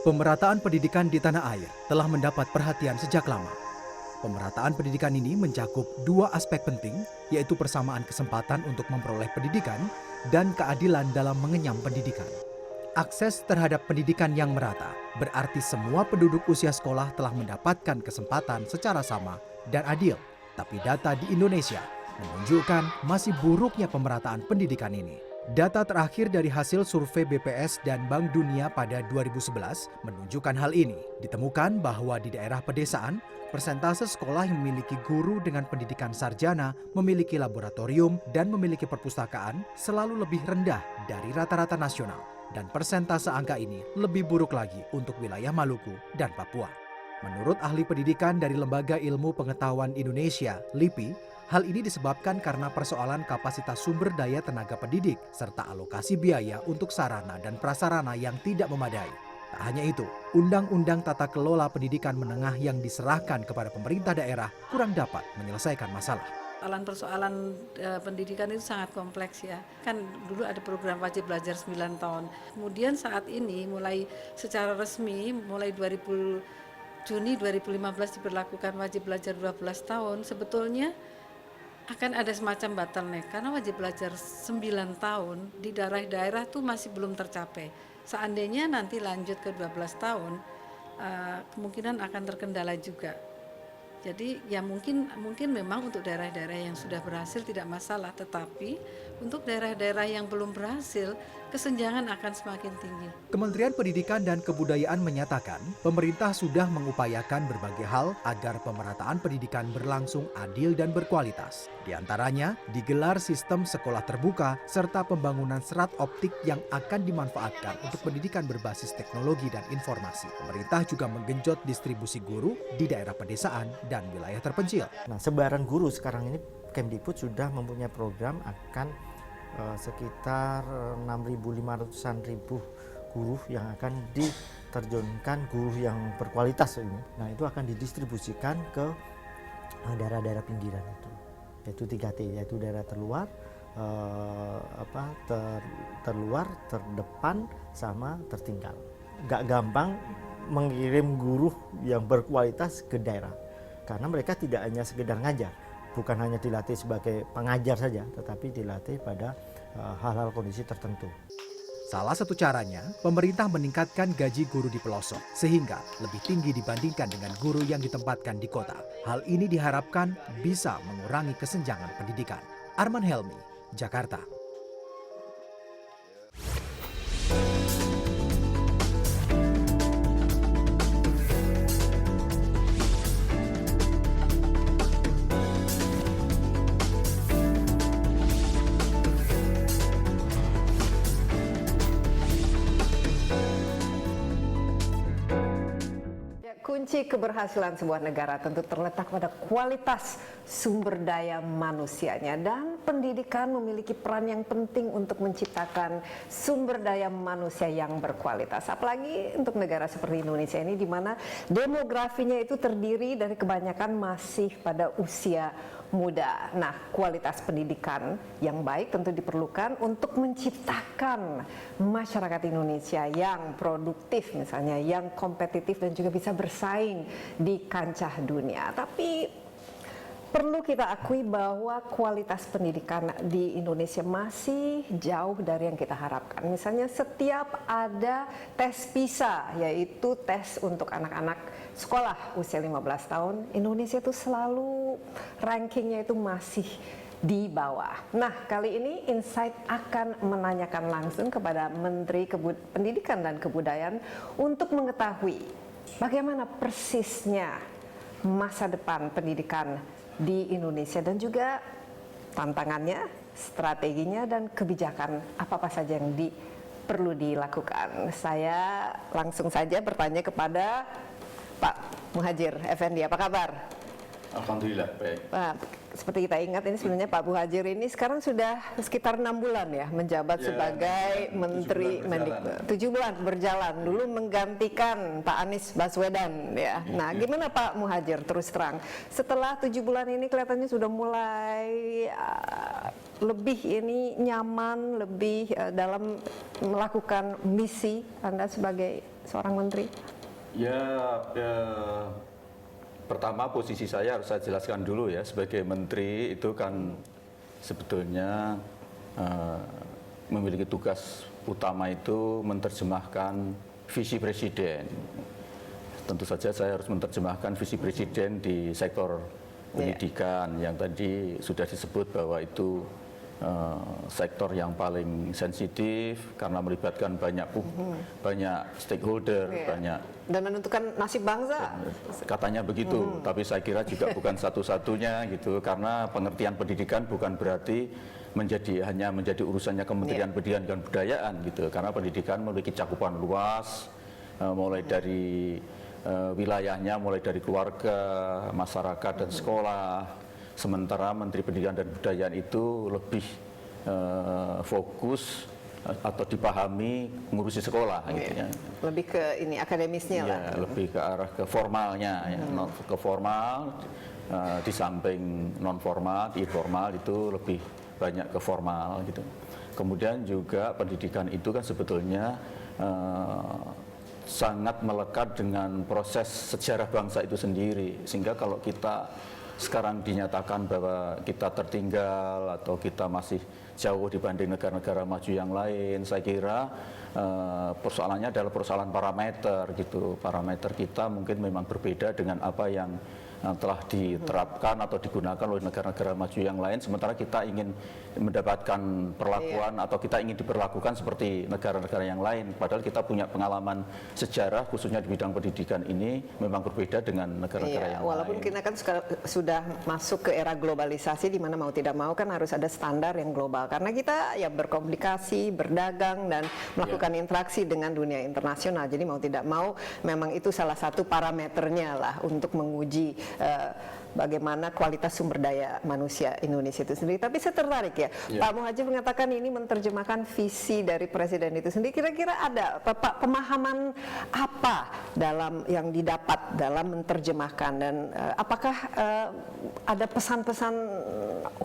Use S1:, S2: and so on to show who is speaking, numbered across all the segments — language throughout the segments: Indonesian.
S1: Pemerataan pendidikan di tanah air telah mendapat perhatian sejak lama. Pemerataan pendidikan ini mencakup dua aspek penting, yaitu persamaan kesempatan untuk memperoleh pendidikan dan keadilan dalam mengenyam pendidikan. Akses terhadap pendidikan yang merata berarti semua penduduk usia sekolah telah mendapatkan kesempatan secara sama dan adil. Tapi data di Indonesia menunjukkan masih buruknya pemerataan pendidikan ini. Data terakhir dari hasil survei BPS dan Bank Dunia pada 2011 menunjukkan hal ini. Ditemukan bahwa di daerah pedesaan, persentase sekolah yang memiliki guru dengan pendidikan sarjana, memiliki laboratorium, dan memiliki perpustakaan selalu lebih rendah dari rata-rata nasional. Dan persentase angka ini lebih buruk lagi untuk wilayah Maluku dan Papua. Menurut ahli pendidikan dari Lembaga Ilmu Pengetahuan Indonesia, LIPI, hal ini disebabkan karena persoalan kapasitas sumber daya tenaga pendidik serta alokasi biaya untuk sarana dan prasarana yang tidak memadai. Tak hanya itu, Undang-Undang Tata Kelola Pendidikan Menengah yang diserahkan kepada pemerintah daerah kurang dapat menyelesaikan masalah.
S2: Persoalan pendidikan itu sangat kompleks ya. Kan dulu ada program wajib belajar 9 tahun. Kemudian saat ini mulai secara resmi mulai Juni 2015 diberlakukan wajib belajar 12 tahun. Sebetulnya akan ada semacam bottleneck karena wajib belajar 9 tahun di daerah-daerah tuh masih belum tercapai. Seandainya nanti lanjut ke 12 tahun, kemungkinan akan terkendala juga. Jadi ya mungkin memang untuk daerah-daerah yang sudah berhasil tidak masalah, tetapi untuk daerah-daerah yang belum berhasil, kesenjangan akan semakin tinggi.
S1: Kementerian Pendidikan dan Kebudayaan menyatakan, pemerintah sudah mengupayakan berbagai hal agar pemerataan pendidikan berlangsung adil dan berkualitas. Di antaranya, digelar sistem sekolah terbuka serta pembangunan serat optik yang akan dimanfaatkan untuk pendidikan berbasis teknologi dan informasi. Pemerintah juga menggenjot distribusi guru di daerah pedesaan dan wilayah terpencil.
S3: Nah, sebaran guru sekarang ini Kemdikbud sudah mempunyai program akan sekitar 6.500-an guru yang akan diterjunkan, guru yang berkualitas ini. Nah, itu akan didistribusikan ke daerah-daerah pinggiran itu, yaitu 3T, yaitu daerah terluar, terluar, terdepan, sama tertinggal. Gak gampang mengirim guru yang berkualitas ke daerah, karena mereka tidak hanya sekedar ngajar, bukan hanya dilatih sebagai pengajar saja, tetapi dilatih pada hal-hal kondisi tertentu.
S1: Salah satu caranya, pemerintah meningkatkan gaji guru di pelosok, sehingga lebih tinggi dibandingkan dengan guru yang ditempatkan di kota. Hal ini diharapkan bisa mengurangi kesenjangan pendidikan. Arman Helmi, Jakarta.
S4: Kunci keberhasilan sebuah negara tentu terletak pada kualitas sumber daya manusianya, dan pendidikan memiliki peran yang penting untuk menciptakan sumber daya manusia yang berkualitas. Apalagi untuk negara seperti Indonesia ini, di mana demografinya itu terdiri dari kebanyakan masih pada usia muda. Nah, kualitas pendidikan yang baik tentu diperlukan untuk menciptakan masyarakat Indonesia yang produktif, misalnya yang kompetitif dan juga bisa bersaing di kancah dunia. Tapi perlu kita akui bahwa kualitas pendidikan di Indonesia masih jauh dari yang kita harapkan. Misalnya setiap ada tes PISA, yaitu tes untuk anak-anak sekolah usia 15 tahun, Indonesia itu selalu rankingnya itu masih di bawah. Nah, kali ini Insight akan menanyakan langsung kepada Menteri Pendidikan dan Kebudayaan untuk mengetahui bagaimana persisnya masa depan pendidikan di Indonesia dan juga tantangannya, strateginya, dan kebijakan apa saja yang perlu dilakukan. Saya langsung saja bertanya kepada Pak Muhadjir Effendi. Apa kabar?
S5: Alhamdulillah, baik.
S4: Pak, seperti kita ingat, ini sebenarnya Pak Muhadjir ini sekarang sudah sekitar 6 bulan ya menjabat sebagai Menteri Mendikbud. 7 bulan berjalan, dulu menggantikan Pak Anies Baswedan ya. Nah, gimana Pak Muhadjir terus terang? Setelah 7 bulan ini kelihatannya sudah mulai lebih ini nyaman, lebih dalam melakukan misi Anda sebagai seorang menteri?
S5: Ya, pertama posisi saya harus saya jelaskan dulu ya, sebagai menteri itu kan sebetulnya memiliki tugas utama itu menerjemahkan visi presiden. Tentu saja saya harus menerjemahkan visi presiden di sektor pendidikan yang tadi sudah disebut bahwa itu sektor yang paling sensitif karena melibatkan banyak stakeholder, banyak,
S4: dan menentukan nasib bangsa.
S5: katanya begitu. Tapi saya kira juga bukan satu-satunya gitu, karena pengertian pendidikan bukan berarti hanya menjadi urusannya Kementerian Pendidikan dan Kebudayaan gitu, karena pendidikan memiliki cakupan luas, mulai dari wilayahnya, mulai dari keluarga, masyarakat, dan sekolah. Sementara Menteri Pendidikan dan Kebudayaan itu lebih fokus atau dipahami mengurusi sekolah gitu ya.
S4: Lebih ke ini akademisnya lah.
S5: Lebih ke arah ke formalnya ya. Ke formal, di samping non formal, informal itu lebih banyak ke formal gitu. Kemudian juga pendidikan itu kan sebetulnya sangat melekat dengan proses sejarah bangsa itu sendiri, sehingga kalau kita sekarang dinyatakan bahwa kita tertinggal atau kita masih jauh dibanding negara-negara maju yang lain, saya kira persoalannya adalah persoalan parameter gitu. Parameter kita mungkin memang berbeda dengan apa yang telah diterapkan atau digunakan oleh negara-negara maju yang lain, sementara kita ingin mendapatkan perlakuan atau kita ingin diperlakukan seperti negara-negara yang lain, padahal kita punya pengalaman sejarah khususnya di bidang pendidikan ini memang berbeda dengan negara-negara yang
S4: walaupun
S5: lain.
S4: kita kan sudah masuk ke era globalisasi, di mana mau tidak mau kan harus ada standar yang global, karena kita ya berkomunikasi, berdagang, dan melakukan interaksi dengan dunia internasional. Jadi mau tidak mau memang itu salah satu parameternya lah untuk menguji bagaimana kualitas sumber daya manusia Indonesia itu sendiri. Tapi saya tertarik ya, Pak Muhadjir mengatakan ini menerjemahkan visi dari Presiden itu sendiri. Kira-kira ada pemahaman apa dalam yang didapat dalam menerjemahkan, dan apakah ada pesan-pesan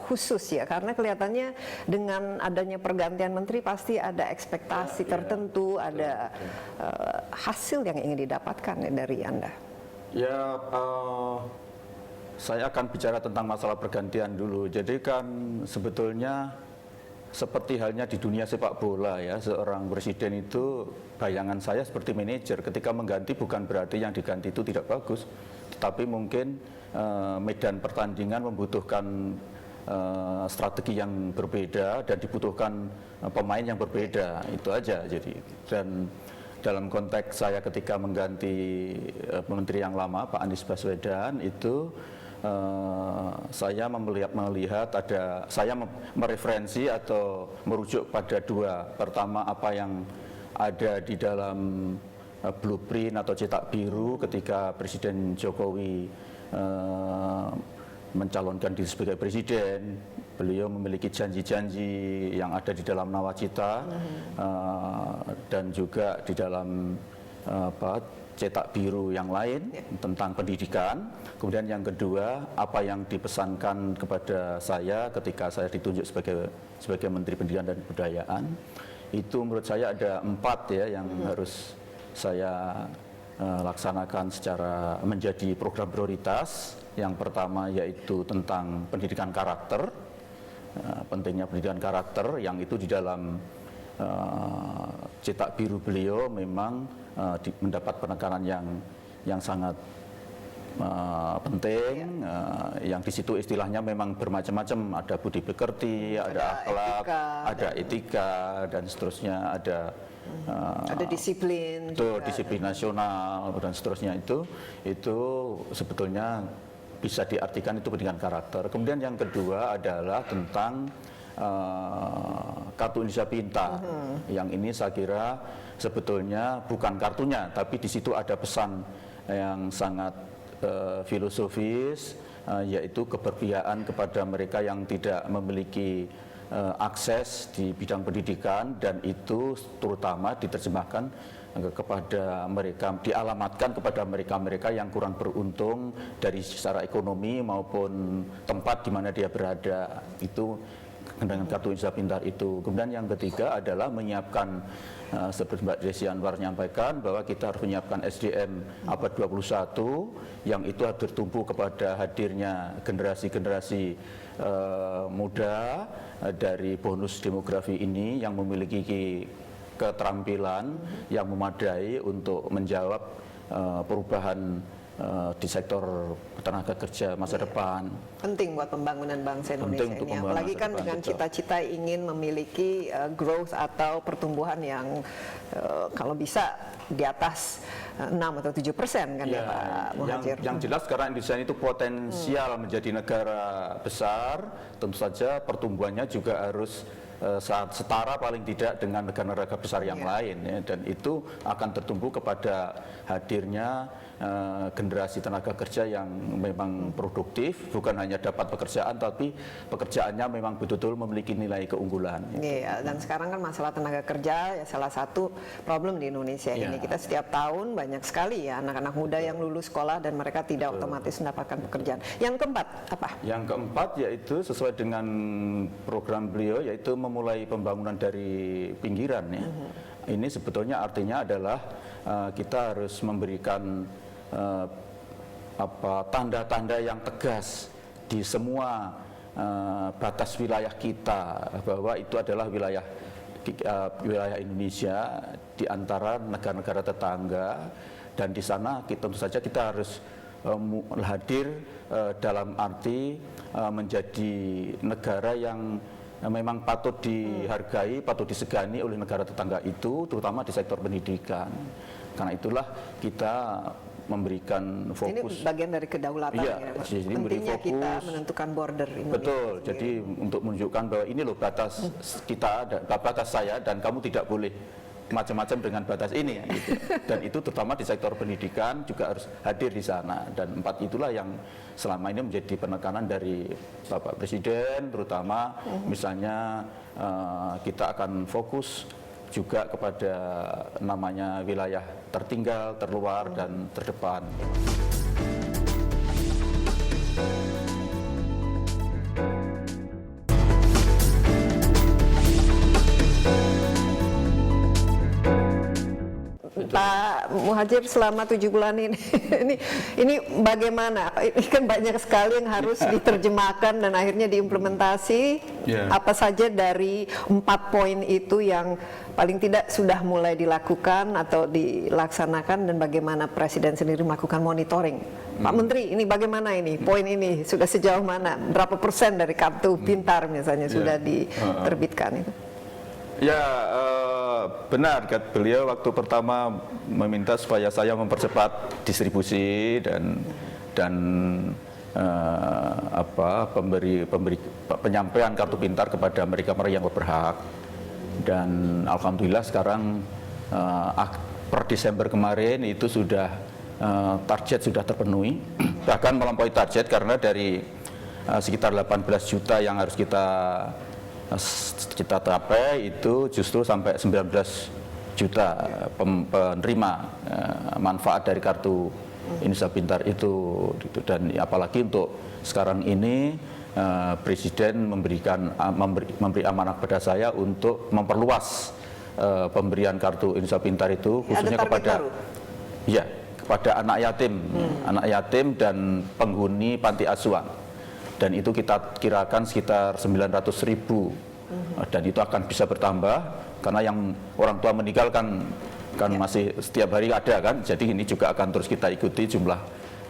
S4: khusus ya? Karena kelihatannya dengan adanya pergantian menteri pasti ada ekspektasi tertentu, ada hasil yang ingin didapatkan ya dari Anda.
S5: Ya, saya akan bicara tentang masalah pergantian dulu. Jadi kan sebetulnya seperti halnya di dunia sepak bola ya, seorang presiden itu bayangan saya seperti manajer. Ketika mengganti bukan berarti yang diganti itu tidak bagus, tetapi mungkin medan pertandingan membutuhkan strategi yang berbeda dan dibutuhkan pemain yang berbeda, itu aja. Jadi dan dalam konteks saya ketika mengganti menteri yang lama Pak Anies Baswedan itu saya melihat saya mereferensi atau merujuk pada dua. Pertama, apa yang ada di dalam blueprint atau cetak biru ketika Presiden Jokowi mencalonkan diri sebagai presiden. Beliau memiliki janji-janji yang ada di dalam nawacita dan juga di dalam cetak biru yang lain tentang pendidikan. Kemudian yang kedua, apa yang dipesankan kepada saya ketika saya ditunjuk sebagai Menteri Pendidikan dan Kebudayaan. Itu menurut saya ada 4 ya yang harus saya laksanakan secara menjadi program prioritas. Yang pertama yaitu tentang pendidikan karakter. Pentingnya pendidikan karakter yang itu di dalam cetak biru beliau memang mendapat penekanan yang sangat penting, yang di situ istilahnya memang bermacam-macam, ada budi pekerti, ada akhlak, ada etika dan seterusnya, ada
S4: disiplin,
S5: disiplin nasional dan seterusnya. Itu sebetulnya bisa diartikan itu pendidikan karakter. Kemudian yang kedua adalah tentang kartu Indonesia Pintar. Yang ini saya kira sebetulnya bukan kartunya, tapi di situ ada pesan yang sangat filosofis, yaitu keberpihakan kepada mereka yang tidak memiliki akses di bidang pendidikan, dan itu terutama diterjemahkan kepada mereka, dialamatkan kepada mereka-mereka yang kurang beruntung dari secara ekonomi maupun tempat di mana dia berada. Itu dengan kartu Indonesia Pintar itu. Kemudian yang ketiga adalah menyiapkan seperti Mbak Desi Anwar menyampaikan bahwa kita harus menyiapkan SDM abad 21 yang itu bertumpu kepada hadirnya generasi-generasi muda dari bonus demografi ini yang memiliki keterampilan yang memadai untuk menjawab perubahan di sektor tenaga kerja masa depan.
S4: Penting buat pembangunan bangsa Indonesia
S5: Penting untuk
S4: ini.
S5: pembangunan
S4: Apalagi
S5: masa
S4: kan
S5: depan,
S4: dengan
S5: betul.
S4: cita-cita ingin memiliki growth atau pertumbuhan yang kalau bisa di atas 6 atau 7% kan ya, Pak Muhadjir.
S5: Yang jelas sekarang Indonesia itu potensial menjadi negara besar, tentu saja pertumbuhannya juga harus saat setara paling tidak dengan negara-negara besar yang lain ya, dan itu akan tertumpu kepada hadirnya generasi tenaga kerja yang memang produktif, bukan hanya dapat pekerjaan tapi pekerjaannya memang betul-betul memiliki nilai keunggulan.
S4: Iya, dan sekarang kan masalah tenaga kerja ya salah satu problem di Indonesia ini. Kita setiap tahun banyak sekali ya anak-anak muda yang lulus sekolah dan mereka tidak otomatis mendapatkan pekerjaan. Yang keempat apa?
S5: Yang keempat yaitu sesuai dengan program beliau yaitu memulai pembangunan dari pinggiran ya. Ini sebetulnya artinya adalah kita harus memberikan tanda-tanda yang tegas di semua batas wilayah kita bahwa itu adalah wilayah Indonesia di antara negara-negara tetangga, dan di sana tentu saja kita harus hadir dalam arti menjadi negara yang memang patut dihargai, patut disegani oleh negara tetangga itu, terutama di sektor pendidikan. Karena itulah kita memberikan fokus.
S4: Ini bagian dari kedaulatan
S5: Iya,
S4: ya, Pak.
S5: jadi
S4: Pentingnya
S5: fokus.
S4: kita menentukan border Indonesia.
S5: Betul, jadi untuk menunjukkan bahwa ini loh batas kita, batas saya, dan kamu tidak boleh macam-macam dengan batas ini gitu. Dan itu terutama di sektor pendidikan juga harus hadir di sana, dan empat itulah yang selama ini menjadi penekanan dari Bapak Presiden, terutama misalnya kita akan fokus juga kepada namanya wilayah tertinggal, terluar, dan terdepan.
S4: Pak Muhadjir, selama 7 bulan ini bagaimana? Ini kan banyak sekali yang harus diterjemahkan dan akhirnya diimplementasi. Apa saja dari 4 poin itu yang paling tidak sudah mulai dilakukan atau dilaksanakan, dan bagaimana Presiden sendiri melakukan monitoring? Pak Menteri, ini bagaimana ini? Poin ini sudah sejauh mana? Berapa persen dari kartu pintar misalnya sudah diterbitkan itu?
S5: Ya, benar, beliau waktu pertama meminta supaya saya mempercepat distribusi dan penyampaian kartu pintar kepada mereka yang berhak. Dan alhamdulillah sekarang per Desember kemarin itu sudah target sudah terpenuhi, bahkan melampaui target karena dari sekitar 18 juta yang harus kita capai itu justru sampai 19 juta penerima manfaat dari kartu Indonesia Pintar itu. Dan apalagi untuk sekarang ini Presiden memberi amanah kepada saya untuk memperluas pemberian kartu Indonesia Pintar itu khususnya kepada anak yatim dan penghuni panti asuhan. Dan itu kita kirakan sekitar 900.000, dan itu akan bisa bertambah karena yang orang tua meninggal kan masih setiap hari ada kan, jadi ini juga akan terus kita ikuti jumlah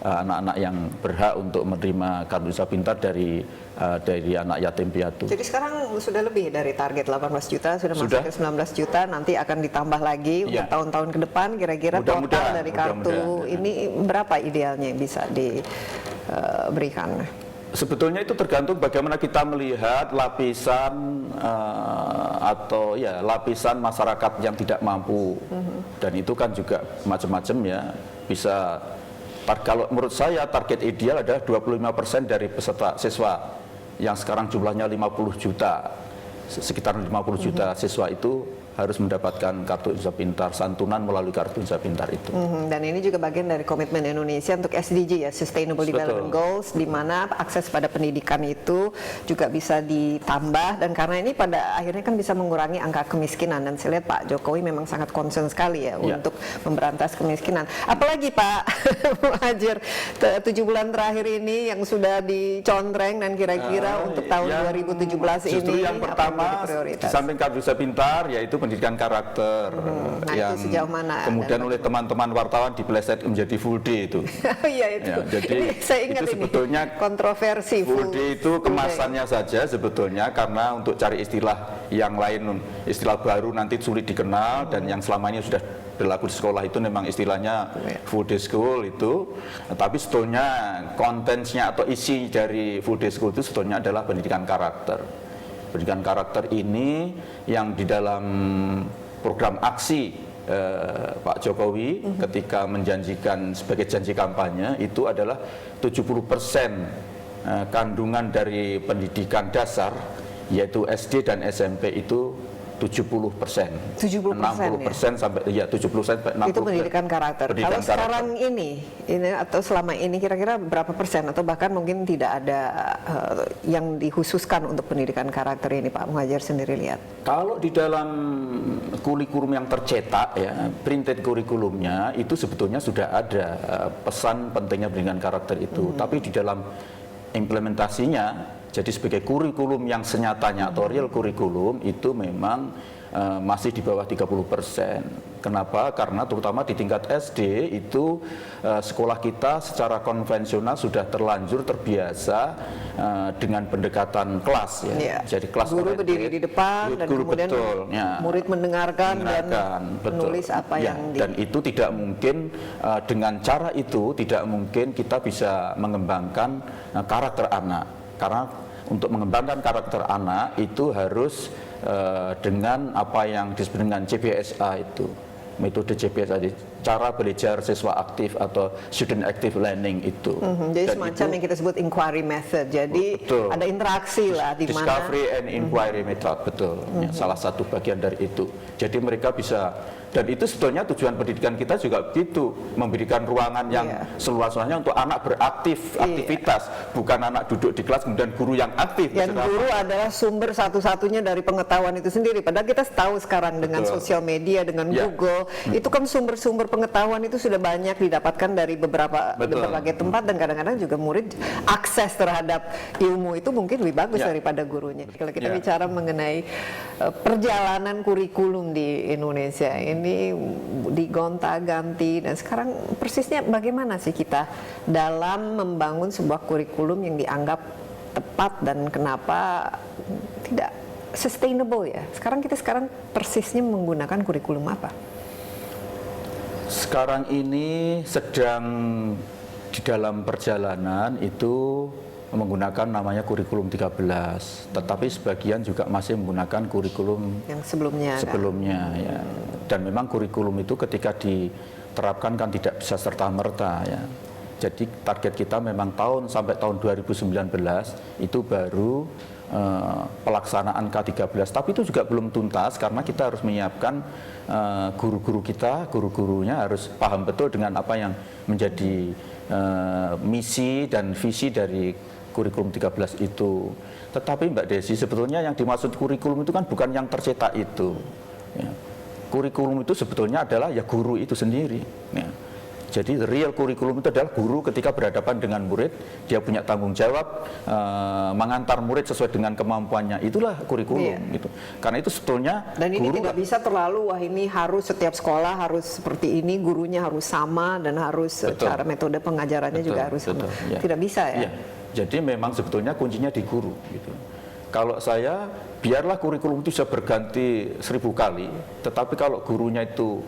S5: anak-anak yang berhak untuk menerima kartu Indonesia Pintar dari anak yatim piatu.
S4: Jadi sekarang sudah lebih dari target 18 juta, sudah masuk ke 19 juta, nanti akan ditambah lagi untuk tahun-tahun ke depan. Kira-kira total dari kartu ini berapa idealnya yang bisa diberikan?
S5: Sebetulnya itu tergantung bagaimana kita melihat lapisan lapisan masyarakat yang tidak mampu, dan itu kan juga macam-macam ya. Bisa, kalau menurut saya target ideal adalah 25% dari peserta siswa yang sekarang jumlahnya 50 juta, sekitar 50 juta siswa itu harus mendapatkan kartu Indonesia Pintar, santunan melalui kartu Indonesia Pintar itu.
S4: Dan ini juga bagian dari komitmen Indonesia untuk SDG ya, Sustainable Development Goals, di mana akses pada pendidikan itu juga bisa ditambah, dan karena ini pada akhirnya kan bisa mengurangi angka kemiskinan, dan saya lihat Pak Jokowi memang sangat concern sekali ya untuk memberantas kemiskinan. Apalagi Pak Muhadjir, 7 bulan terakhir ini yang sudah dicontreng dan kira-kira untuk tahun 2017
S5: justru
S4: ini
S5: yang pertama di samping kartu Indonesia Pintar yaitu pendidikan karakter
S4: Nah,
S5: yang
S4: itu sejauh mana
S5: kemudian oleh teman-teman wartawan dipeleset menjadi full day itu.
S4: Iya itu.
S5: Ya, jadi
S4: saya ingat
S5: itu sebetulnya
S4: kontroversi
S5: full day itu kemasannya saja sebetulnya, karena untuk cari istilah yang lain, istilah baru nanti sulit dikenal, dan yang selama ini sudah berlaku di sekolah itu memang istilahnya full day school itu. Tapi sebetulnya kontennya atau isi dari full day school itu sebetulnya adalah pendidikan karakter. Pendidikan karakter ini yang di dalam program aksi Pak Jokowi ketika menjanjikan sebagai janji kampanye itu adalah 70% kandungan dari pendidikan dasar yaitu SD dan SMP itu 70%,
S4: 60%
S5: sampai 70% sampai 60%.
S4: Itu pendidikan karakter.
S5: Pendidikan
S4: Kalau sekarang ini atau selama ini kira-kira berapa persen, atau bahkan mungkin tidak ada yang dikhususkan untuk pendidikan karakter ini, Pak Muhadjir sendiri lihat?
S5: Kalau di dalam kurikulum yang tercetak ya, printed kurikulumnya itu sebetulnya sudah ada pesan pentingnya pendidikan karakter itu. Tapi di dalam implementasinya, jadi sebagai kurikulum yang senyatanya atau real kurikulum itu memang masih di bawah 30%. Kenapa? Karena terutama di tingkat SD itu sekolah kita secara konvensional sudah terlanjur terbiasa dengan pendekatan kelas ya. Jadi kelas
S4: guru berdiri di depan dan kemudian murid mendengarkan dan menulis apa yang
S5: dan itu tidak mungkin, dengan cara itu tidak mungkin kita bisa mengembangkan karakter anak. Karena untuk mengembangkan karakter anak itu harus dengan apa yang disebut dengan CBSA itu, metode CBSA, cara belajar siswa aktif atau student active learning itu.
S4: Jadi semacam yang kita sebut inquiry method. Jadi ada interaksi lah di mana.
S5: Discovery and inquiry method, betul. Ya, salah satu bagian dari itu. Jadi mereka bisa, dan itu sebetulnya tujuan pendidikan kita juga begitu, memberikan ruangan yang seluas-luasnya untuk anak aktivitas, bukan anak duduk di kelas kemudian guru yang aktif.
S4: Dan guru adalah sumber satu-satunya dari pengetahuan itu sendiri. Padahal kita tahu sekarang dengan sosial media, dengan Google, itu kan sumber-sumber pengetahuan itu sudah banyak didapatkan dari berbagai tempat, dan kadang-kadang juga murid akses terhadap ilmu itu mungkin lebih bagus daripada gurunya. Kalau kita bicara mengenai perjalanan kurikulum di Indonesia ini digonta-ganti, dan sekarang persisnya bagaimana sih kita dalam membangun sebuah kurikulum yang dianggap tepat, dan kenapa tidak sustainable ya? Sekarang persisnya menggunakan kurikulum apa?
S5: Sekarang ini sedang di dalam perjalanan itu menggunakan namanya kurikulum 13, tetapi sebagian juga masih menggunakan kurikulum
S4: yang sebelumnya
S5: kan? Ya. Dan memang kurikulum itu ketika diterapkan kan tidak bisa serta-merta ya. Jadi target kita memang sampai tahun 2019 itu baru pelaksanaan K13, tapi itu juga belum tuntas karena kita harus menyiapkan guru-guru kita, guru-gurunya harus paham betul dengan apa yang menjadi misi dan visi dari kurikulum 13 itu. Tetapi Mbak Desi, sebetulnya yang dimaksud kurikulum itu kan bukan yang tercetak itu. Ya. Kurikulum itu sebetulnya adalah ya guru itu sendiri. Ya. Jadi real kurikulum itu adalah guru ketika berhadapan dengan murid, dia punya tanggung jawab mengantar murid sesuai dengan kemampuannya. Itulah kurikulum gitu. Karena itu sebetulnya
S4: dan ini tidak bisa terlalu ini harus setiap sekolah harus seperti ini, gurunya harus sama, dan harus cara metode pengajarannya juga harus sama. Tidak bisa ya.
S5: Jadi memang sebetulnya kuncinya di guru gitu. Kalau saya biarlah kurikulum itu bisa berganti 1000 kali, tetapi kalau gurunya itu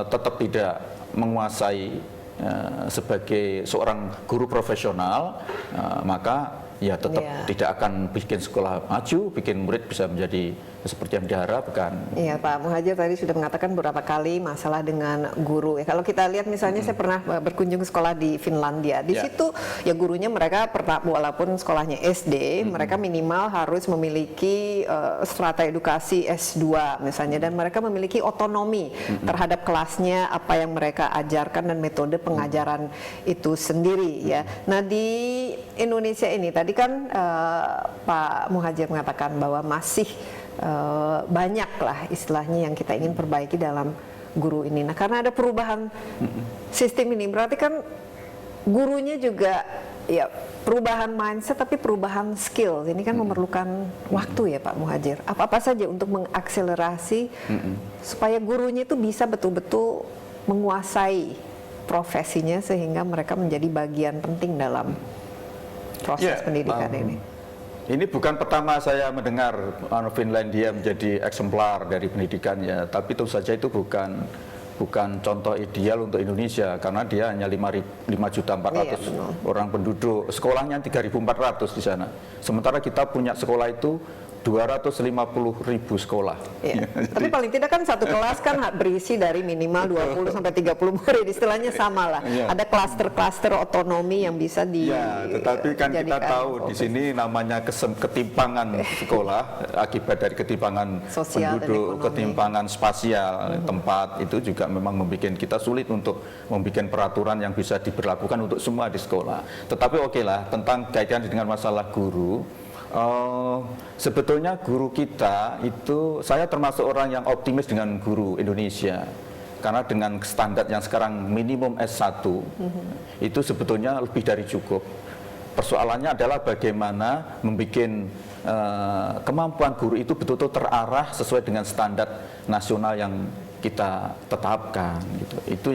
S5: tetap tidak menguasai sebagai seorang guru profesional, maka ya tetap
S4: Iya.
S5: tidak akan bikin sekolah maju, bikin murid bisa menjadi seperti yang diharapkan.
S4: Iya, Pak Muhadjir tadi sudah mengatakan beberapa kali masalah dengan guru. Ya, kalau kita lihat misalnya saya pernah berkunjung ke sekolah di Finlandia. Di
S5: Ya.
S4: situ ya gurunya mereka walaupun sekolahnya SD, mereka minimal harus memiliki strata edukasi S2 misalnya, dan mereka memiliki otonomi terhadap kelasnya, apa yang mereka ajarkan dan metode pengajaran itu sendiri ya. Nah, di Indonesia ini tadi kan Pak Muhadjir mengatakan bahwa masih banyak lah istilahnya yang kita ingin perbaiki dalam guru ini. Nah, karena ada perubahan sistem ini, berarti kan gurunya juga ya perubahan mindset, tapi perubahan skill ini kan memerlukan waktu ya Pak Muhadjir. Apa-apa saja untuk mengakselerasi supaya gurunya itu bisa betul-betul menguasai profesinya sehingga mereka menjadi bagian penting dalam proses pendidikan ini.
S5: Ini bukan pertama saya mendengar Finlandia menjadi eksemplar dari pendidikannya, tapi tentu saja itu bukan contoh ideal untuk Indonesia karena dia hanya 5.400.000 orang penduduk, sekolahnya 3.400 di sana. Sementara kita punya sekolah itu 250.000 sekolah.
S4: Ya. Tapi paling tidak kan satu kelas kan berisi dari minimal 20 sampai 30 murid, istilahnya sama lah.
S5: Ya.
S4: Ada klaster-klaster otonomi yang bisa
S5: Ya, tetapi kan kita tahu di sini namanya ketimpangan sekolah akibat dari ketimpangan
S4: Sosial dan
S5: penduduk,
S4: ekonomi.
S5: ketimpangan spasial tempat itu juga memang membuat kita sulit untuk membuat peraturan yang bisa diberlakukan untuk semua di sekolah. Tetapi oke lah, tentang kaitan dengan masalah guru. Sebetulnya guru kita itu, saya termasuk orang yang optimis dengan guru Indonesia karena dengan standar yang sekarang minimum S1 itu sebetulnya lebih dari cukup. Persoalannya adalah bagaimana membuat kemampuan guru itu betul-betul terarah sesuai dengan standar nasional yang kita tetapkan gitu. Itu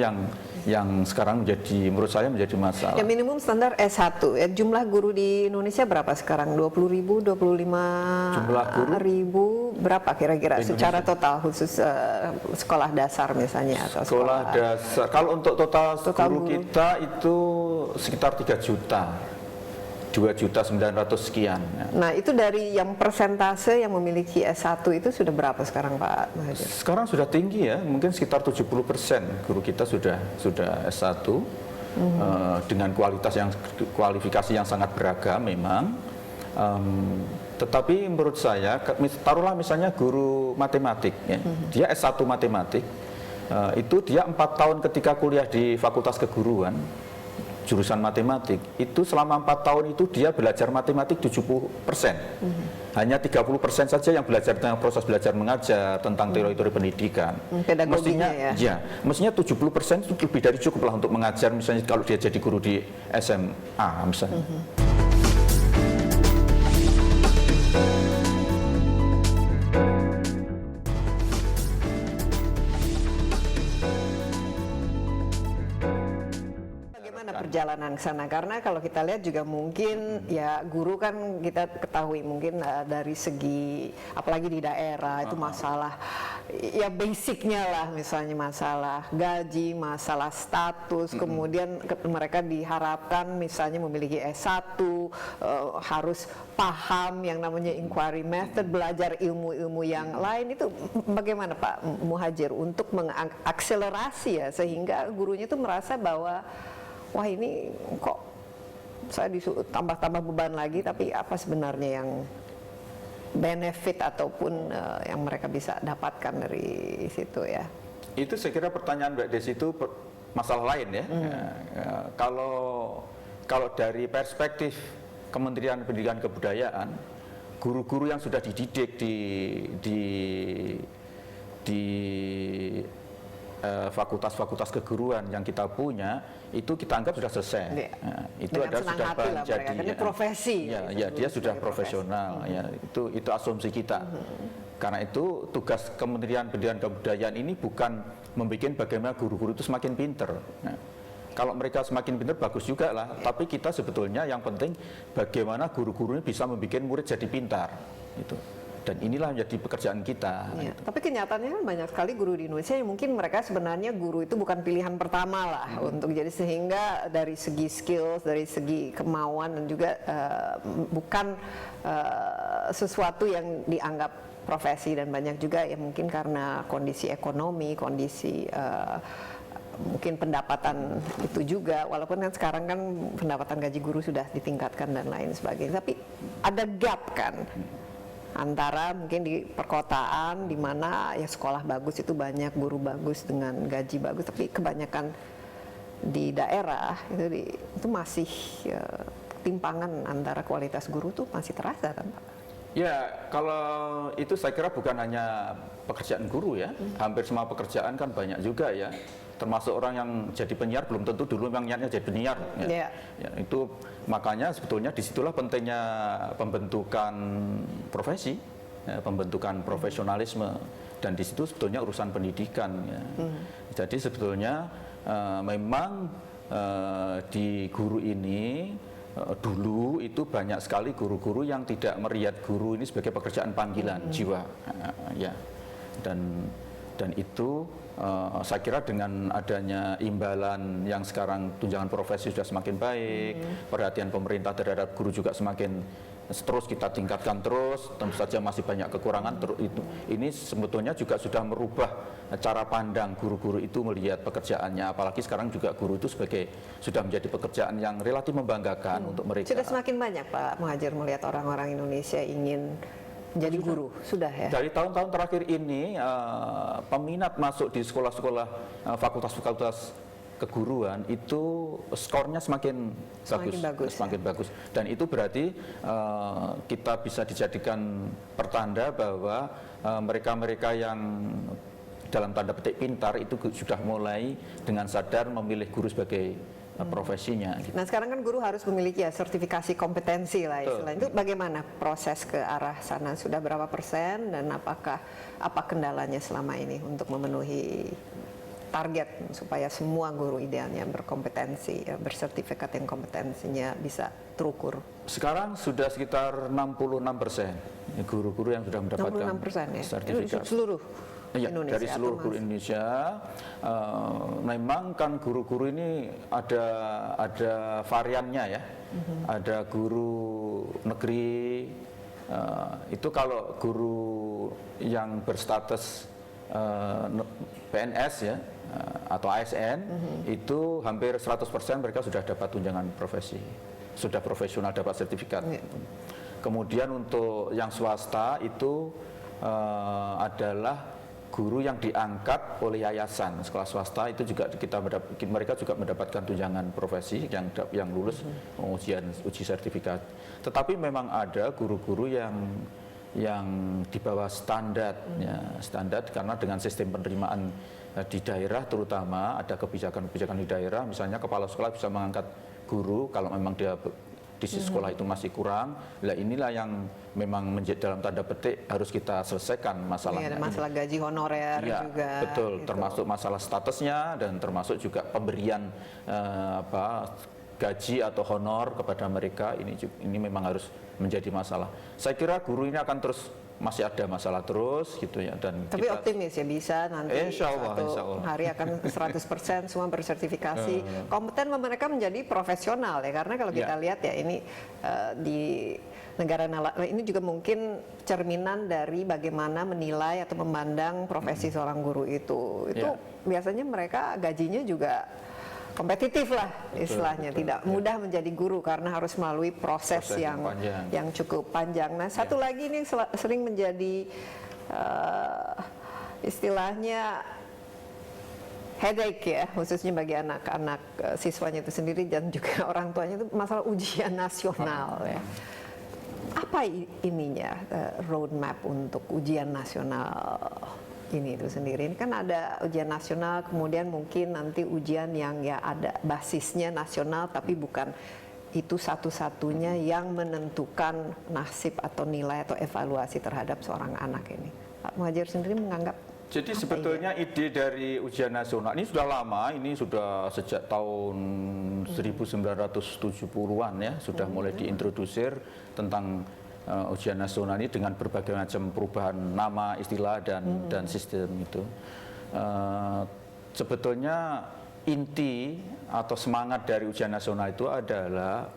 S5: yang sekarang menurut saya menjadi masalah.
S4: Ya, minimum standar S1. Ya, jumlah guru di Indonesia berapa sekarang? 20.000, 25.000, berapa kira-kira secara total khusus sekolah dasar misalnya atau
S5: Sekolah dasar. Kalau untuk total guru
S4: guru.
S5: kita itu sekitar 3 juta. 2.900.000 sekian. Ya.
S4: Nah, itu dari yang persentase yang memiliki S1 itu sudah berapa sekarang Pak Muhadjir?
S5: Sekarang sudah tinggi ya, mungkin sekitar 70% guru kita sudah S1 dengan kualifikasi yang sangat beragam memang. Tetapi menurut saya, taruhlah misalnya guru matematik, ya, dia S1 matematik, itu dia 4 tahun ketika kuliah di Fakultas Keguruan, jurusan matematik, itu selama 4 tahun itu dia belajar matematik 70%. Hanya 30% saja yang belajar tentang proses belajar mengajar, tentang teori-teori pendidikan.
S4: Pedagoginya
S5: Mestinya 70% itu lebih dari cukup lah untuk mengajar, misalnya kalau dia jadi guru di SMA misalnya.
S4: Perjalanan ke sana, karena kalau kita lihat juga mungkin ya guru kan kita ketahui mungkin dari segi apalagi di daerah itu masalah ya basicnya lah, misalnya masalah gaji, masalah status, kemudian mereka diharapkan misalnya memiliki S1, harus paham yang namanya inquiry method, belajar ilmu-ilmu yang lain. Itu bagaimana Pak Muhadjir untuk mengakselerasi ya sehingga gurunya itu merasa bahwa wah ini kok saya disuruh tambah-tambah beban lagi, tapi apa sebenarnya yang benefit ataupun yang mereka bisa dapatkan dari situ ya?
S5: Itu saya kira pertanyaan Mbak Desi itu masalah lain ya. Kalau dari perspektif Kementerian Pendidikan Kebudayaan, guru-guru yang sudah dididik di fakultas-fakultas keguruan yang kita punya itu kita anggap sudah selesai. Nah, itu adalah sudah menjadi
S4: profesi.
S5: Ya, dia sudah profesional. Ya, itu asumsi kita. Karena itu tugas Kementerian Pendidikan Kebudayaan ini bukan membuat bagaimana guru-guru itu semakin pinter. Nah, kalau mereka semakin pinter bagus juga lah. Tapi kita sebetulnya yang penting bagaimana guru-guru ini bisa membuat murid jadi pintar. Itu. Dan inilah menjadi pekerjaan kita.
S4: Ya, tapi kenyataannya kan banyak sekali guru di Indonesia yang mungkin mereka sebenarnya guru itu bukan pilihan pertama lah untuk jadi, sehingga dari segi skills, dari segi kemauan dan juga bukan sesuatu yang dianggap profesi, dan banyak juga ya mungkin karena kondisi ekonomi, kondisi mungkin pendapatan itu juga, walaupun kan sekarang kan pendapatan gaji guru sudah ditingkatkan dan lain sebagainya, tapi ada gap kan antara mungkin di perkotaan di mana ya sekolah bagus itu banyak, guru bagus dengan gaji bagus, tapi kebanyakan di daerah itu masih timpangan antara kualitas guru tuh masih terasa kan Pak?
S5: Ya, kalau itu saya kira bukan hanya pekerjaan guru ya, hampir semua pekerjaan kan banyak juga ya. Termasuk orang yang jadi penyiar belum tentu dulu memang niatnya jadi penyiar. Ya. Ya, itu makanya sebetulnya disitulah pentingnya pembentukan profesi, ya, pembentukan profesionalisme, dan di situ sebetulnya urusan pendidikan. Ya. Jadi sebetulnya memang di guru ini dulu itu banyak sekali guru-guru yang tidak melihat guru ini sebagai pekerjaan panggilan jiwa, ya, dan itu saya kira dengan adanya imbalan yang sekarang tunjangan profesi sudah semakin baik, perhatian pemerintah terhadap guru juga semakin terus kita tingkatkan terus, tentu saja masih banyak kekurangan. Ini sebetulnya juga sudah merubah cara pandang guru-guru itu melihat pekerjaannya, apalagi sekarang juga guru itu sudah menjadi pekerjaan yang relatif membanggakan untuk mereka.
S4: Sudah semakin banyak Pak Muhadjir melihat orang-orang Indonesia ingin menjadi guru, sudah ya? Dari
S5: tahun-tahun terakhir ini peminat masuk di sekolah-sekolah fakultas-fakultas keguruan itu skornya semakin bagus. Dan itu berarti kita bisa dijadikan pertanda bahwa mereka-mereka yang dalam tanda petik pintar itu sudah mulai dengan sadar memilih guru sebagai profesinya.
S4: Nah sekarang kan guru harus memiliki ya sertifikasi kompetensi lah istilahnya. Itu bagaimana proses ke arah sana? Sudah berapa persen dan apa kendalanya selama ini untuk memenuhi target supaya semua guru idealnya berkompetensi, ya, bersertifikat yang kompetensinya bisa terukur?
S5: Sekarang sudah sekitar 66% guru-guru yang sudah mendapatkan
S4: 66% ya?
S5: sertifikat.
S4: Seluruh
S5: ya,
S4: Indonesia?
S5: Dari seluruh guru Indonesia. Memang kan guru-guru ini ada variannya ya. Ada guru negeri, itu kalau guru yang berstatus PNS ya, atau ASN, itu hampir 100% mereka sudah dapat tunjangan profesi, sudah profesional, dapat sertifikat. Kemudian untuk yang swasta itu adalah guru yang diangkat oleh yayasan. Sekolah swasta itu juga mereka juga mendapatkan tunjangan profesi yang lulus uji sertifikat. Tetapi memang ada guru-guru yang di bawah standar, ya, standar karena dengan sistem penerimaan di daerah terutama ada kebijakan-kebijakan di daerah, misalnya kepala sekolah bisa mengangkat guru kalau memang dia di sekolah itu masih kurang. Nah inilah yang memang dalam tanda petik harus kita selesaikan masalahnya.
S4: Ada masalah gaji honorer
S5: ya,
S4: juga.
S5: Betul,
S4: gitu.
S5: Termasuk masalah statusnya dan termasuk juga pemberian gaji atau honor kepada mereka. Ini memang harus menjadi masalah. Saya kira guru ini akan terus masih ada masalah terus gitu ya, dan
S4: tapi kita optimis ya bisa nanti
S5: insya Allah.
S4: Hari akan 100% semua bersertifikasi kompeten, mereka menjadi profesional ya, karena kalau kita lihat ya ini di negara ini juga mungkin cerminan dari bagaimana menilai atau memandang profesi seorang guru itu biasanya mereka gajinya juga kompetitif lah istilahnya, tidak mudah menjadi guru karena harus melalui proses yang cukup panjang. Nah satu lagi ini sering menjadi istilahnya headache ya, khususnya bagi anak-anak siswanya itu sendiri dan juga orang tuanya, itu masalah ujian nasional ya. Apa ininya roadmap untuk ujian nasional ini itu sendiri? Ini kan ada ujian nasional, kemudian mungkin nanti ujian yang ya ada basisnya nasional, tapi bukan itu satu-satunya yang menentukan nasib atau nilai atau evaluasi terhadap seorang anak ini. Pak Muhadjir sendiri menganggap
S5: jadi sebetulnya ide dari ujian nasional ini sudah lama, ini sudah sejak tahun 1970-an ya, sudah mulai diintrodusir tentang ujian nasional ini dengan berbagai macam perubahan nama, istilah dan sistem itu. Sebetulnya inti atau semangat dari ujian nasional itu adalah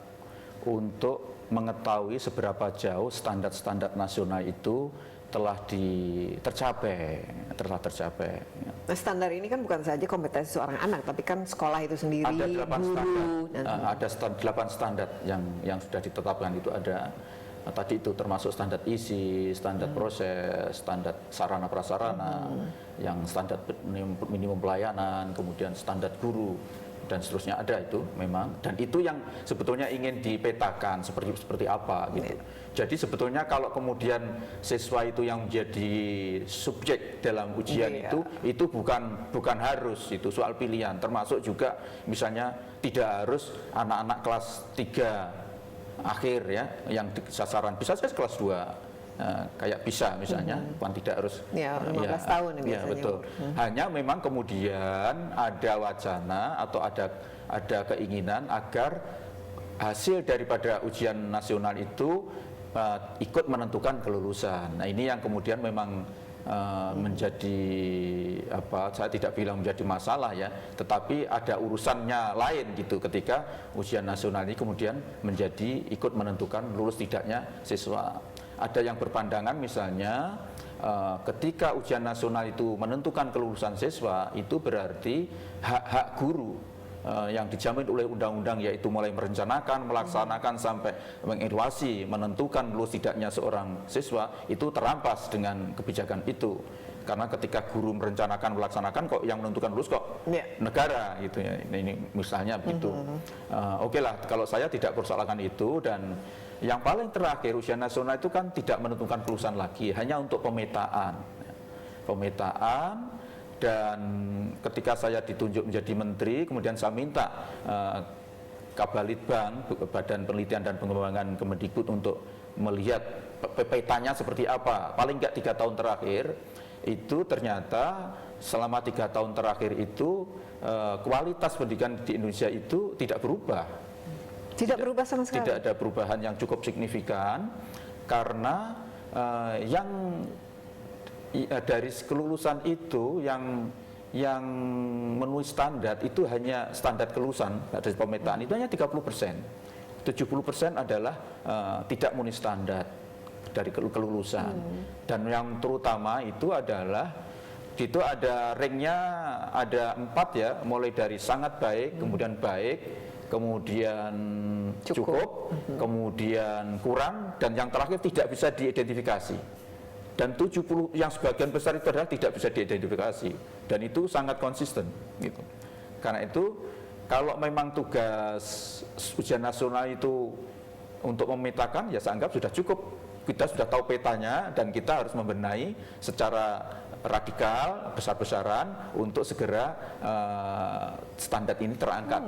S5: untuk mengetahui seberapa jauh standar-standar nasional itu telah tercapai.
S4: Nah, standar ini kan bukan saja kompetensi seorang anak, tapi kan sekolah itu sendiri,
S5: ada 8 standar,
S4: dan
S5: ada 8 standar yang sudah ditetapkan itu ada. Tadi itu termasuk standar isi, standar proses, standar sarana prasarana, yang standar minimum pelayanan, kemudian standar guru dan seterusnya ada itu memang. Dan itu yang sebetulnya ingin dipetakan seperti apa gitu. Jadi sebetulnya kalau kemudian siswa itu yang menjadi subjek dalam ujian itu bukan harus, itu soal pilihan. Termasuk juga misalnya tidak harus anak-anak kelas 3 akhir ya yang sasaran, bisa saja kelas 2 kayak bisa misalnya, kan tidak harus
S4: 15 tahun
S5: ya,
S4: biasanya.
S5: betul. Hanya memang kemudian ada wacana atau ada keinginan agar hasil daripada ujian nasional itu ikut menentukan kelulusan. Nah, ini yang kemudian memang menjadi saya tidak bilang menjadi masalah ya, tetapi ada urusannya lain gitu ketika ujian nasional ini kemudian menjadi ikut menentukan lulus tidaknya siswa. Ada yang berpandangan misalnya ketika ujian nasional itu menentukan kelulusan siswa, itu berarti hak-hak guru yang dijamin oleh undang-undang, yaitu mulai merencanakan, melaksanakan sampai mengevaluasi, menentukan lulus tidaknya seorang siswa, itu terampas dengan kebijakan itu. Karena ketika guru merencanakan, melaksanakan, kok yang menentukan lulus kok negara gitu ya. Ini misalnya begitu. Oke lah, kalau saya tidak persoalkan itu. Dan yang paling terakhir, ujian nasional itu kan tidak menentukan kelulusan lagi, hanya untuk pemetaan. Dan ketika saya ditunjuk menjadi menteri, kemudian saya minta Kabalitbang, Badan Penelitian dan Pengembangan Kemendikbud, untuk melihat petanya seperti apa. Paling nggak 3 tahun terakhir, itu ternyata selama 3 tahun terakhir itu kualitas pendidikan di Indonesia itu tidak berubah.
S4: Tidak berubah sama sekali?
S5: Tidak ada perubahan yang cukup signifikan, karena yang dari kelulusan itu yang menulis standar itu hanya standar kelulusan dari pemetaan itu hanya 30%. 70% adalah tidak memenuhi standar dari kelulusan. Dan yang terutama itu adalah ada ranknya ada 4 ya, mulai dari sangat baik, kemudian baik, kemudian cukup, kemudian kurang, dan yang terakhir tidak bisa diidentifikasi. Dan 70 yang sebagian besar itu adalah tidak bisa diidentifikasi, dan itu sangat konsisten gitu. Karena itu kalau memang tugas ujian nasional itu untuk memetakan, ya saya anggap sudah cukup. Kita sudah tahu petanya dan kita harus membenahi secara radikal, besar-besaran untuk segera standar ini terangkat.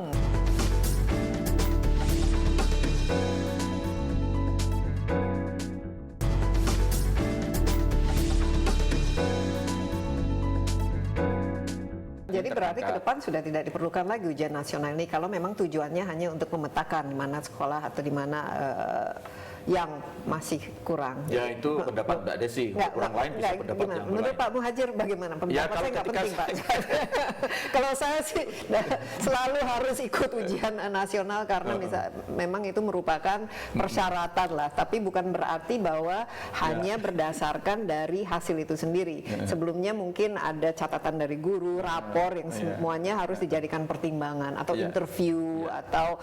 S4: Jadi berarti ke depan sudah tidak diperlukan lagi ujian nasional ini kalau memang tujuannya hanya untuk memetakan di mana sekolah atau di mana yang masih kurang.
S5: Ya, itu pendapat Mbak Desi. Orang lain bisa pendapat yang
S4: menurut
S5: lain.
S4: Pak Muhadjir bagaimana? Pendapat saya nggak penting, Pak. Kalau saya sih selalu harus ikut ujian nasional karena memang itu merupakan persyaratan lah. Tapi bukan berarti bahwa hanya berdasarkan dari hasil itu sendiri. Sebelumnya mungkin ada catatan dari guru, rapor yang semuanya harus dijadikan pertimbangan atau interview atau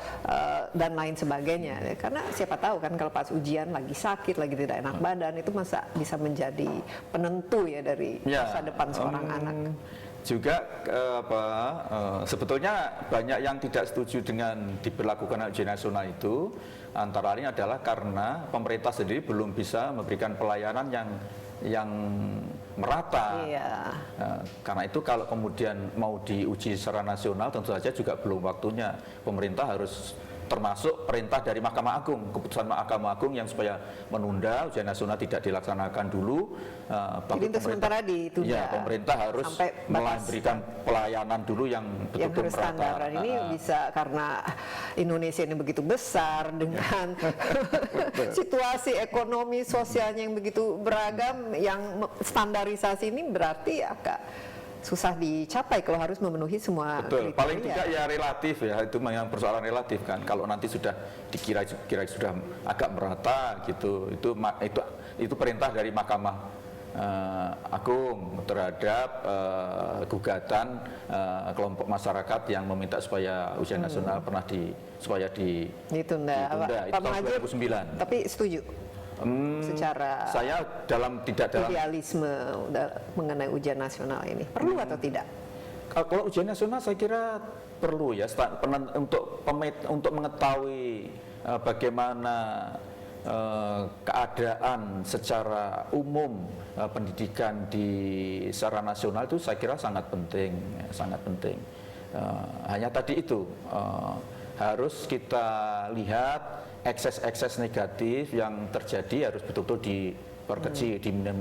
S4: dan lain sebagainya. Karena siapa tahu kan kalau pas ujian lagi sakit, lagi tidak enak badan, itu masa bisa menjadi penentu ya dari masa depan seorang anak.
S5: Juga sebetulnya banyak yang tidak setuju dengan diberlakukan ujian nasional itu, antara lain adalah karena pemerintah sendiri belum bisa memberikan pelayanan yang merata. Karena itu kalau kemudian mau diuji secara nasional, tentu saja juga belum waktunya. Pemerintah harus termasuk perintah dari Mahkamah Agung, keputusan Mahkamah Agung yang supaya menunda ujian nasional tidak dilaksanakan dulu.
S4: Jadi untuk sementara ditunda.
S5: Ya, pemerintah harus
S4: sampai
S5: memberikan pelayanan dulu yang
S4: yang
S5: betul-betul
S4: harus standar.
S5: merata.
S4: Ini bisa karena Indonesia ini begitu besar dengan situasi ekonomi sosialnya yang begitu beragam, yang standarisasi ini berarti agak susah dicapai kalau harus memenuhi semua
S5: Betul,
S4: kriteria.
S5: paling tidak ya relatif ya, itu memang persoalan relatif kan. Kalau nanti sudah dikira sudah agak merata gitu, itu perintah dari Mahkamah Agung terhadap gugatan kelompok masyarakat yang meminta supaya ujian nasional supaya
S4: ditunda.
S5: ditunda. Itu
S4: Pak
S5: tahun
S4: Muhadjir,
S5: 2009.
S4: tapi setuju secara
S5: Saya tidak dalam
S4: idealisme mengenai ujian nasional ini perlu atau tidak?
S5: Kalau ujian nasional saya kira perlu ya untuk mengetahui bagaimana keadaan secara umum pendidikan secara nasional itu saya kira sangat penting, ya, sangat penting. Hanya tadi itu harus kita lihat ekses-ekses negatif yang terjadi harus betul-betul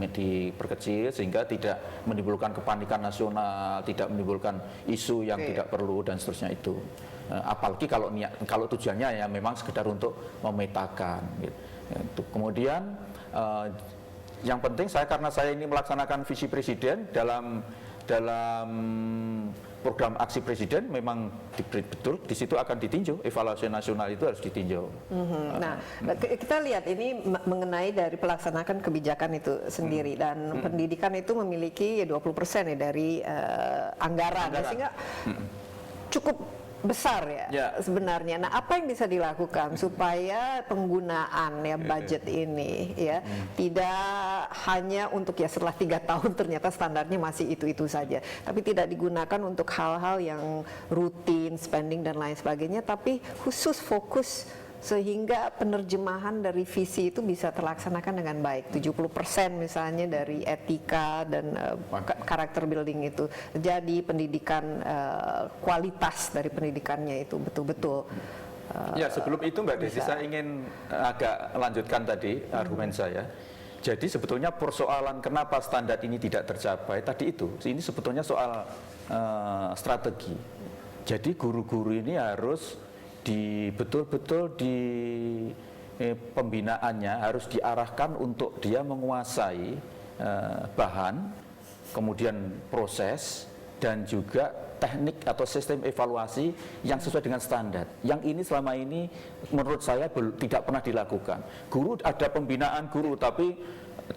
S5: diperkecil sehingga tidak menimbulkan kepanikan nasional, tidak menimbulkan isu yang tidak perlu dan seterusnya itu. Apalagi kalau tujuannya ya memang sekedar untuk memetakan. Gitu. Kemudian yang penting karena saya ini melaksanakan visi presiden dalam program aksi presiden memang betul di situ akan ditinjau, evaluasi nasional itu harus ditinjau.
S4: Nah, kita lihat ini mengenai dari pelaksanakan kebijakan itu sendiri dan pendidikan itu memiliki 20% ya dari anggaran. Sehingga cukup besar ya sebenarnya. Nah, apa yang bisa dilakukan supaya penggunaan ya budget ini ya tidak hanya untuk ya setelah 3 tahun ternyata standarnya masih itu saja, tapi tidak digunakan untuk hal-hal yang rutin, spending dan lain sebagainya, tapi khusus fokus sehingga penerjemahan dari visi itu bisa terlaksanakan dengan baik. 70% misalnya dari etika dan karakter building itu. Jadi pendidikan, kualitas dari pendidikannya itu betul-betul
S5: ya, sebelum itu Mbak Desi, saya ingin agak lanjutkan tadi argumen saya. Jadi sebetulnya persoalan kenapa standar ini tidak tercapai tadi ini sebetulnya soal strategi. Jadi guru-guru ini harus betul-betul di pembinaannya harus diarahkan untuk dia menguasai bahan, kemudian proses, dan juga teknik atau sistem evaluasi yang sesuai dengan standar. Yang ini selama ini menurut saya tidak pernah dilakukan. Guru ada pembinaan guru tapi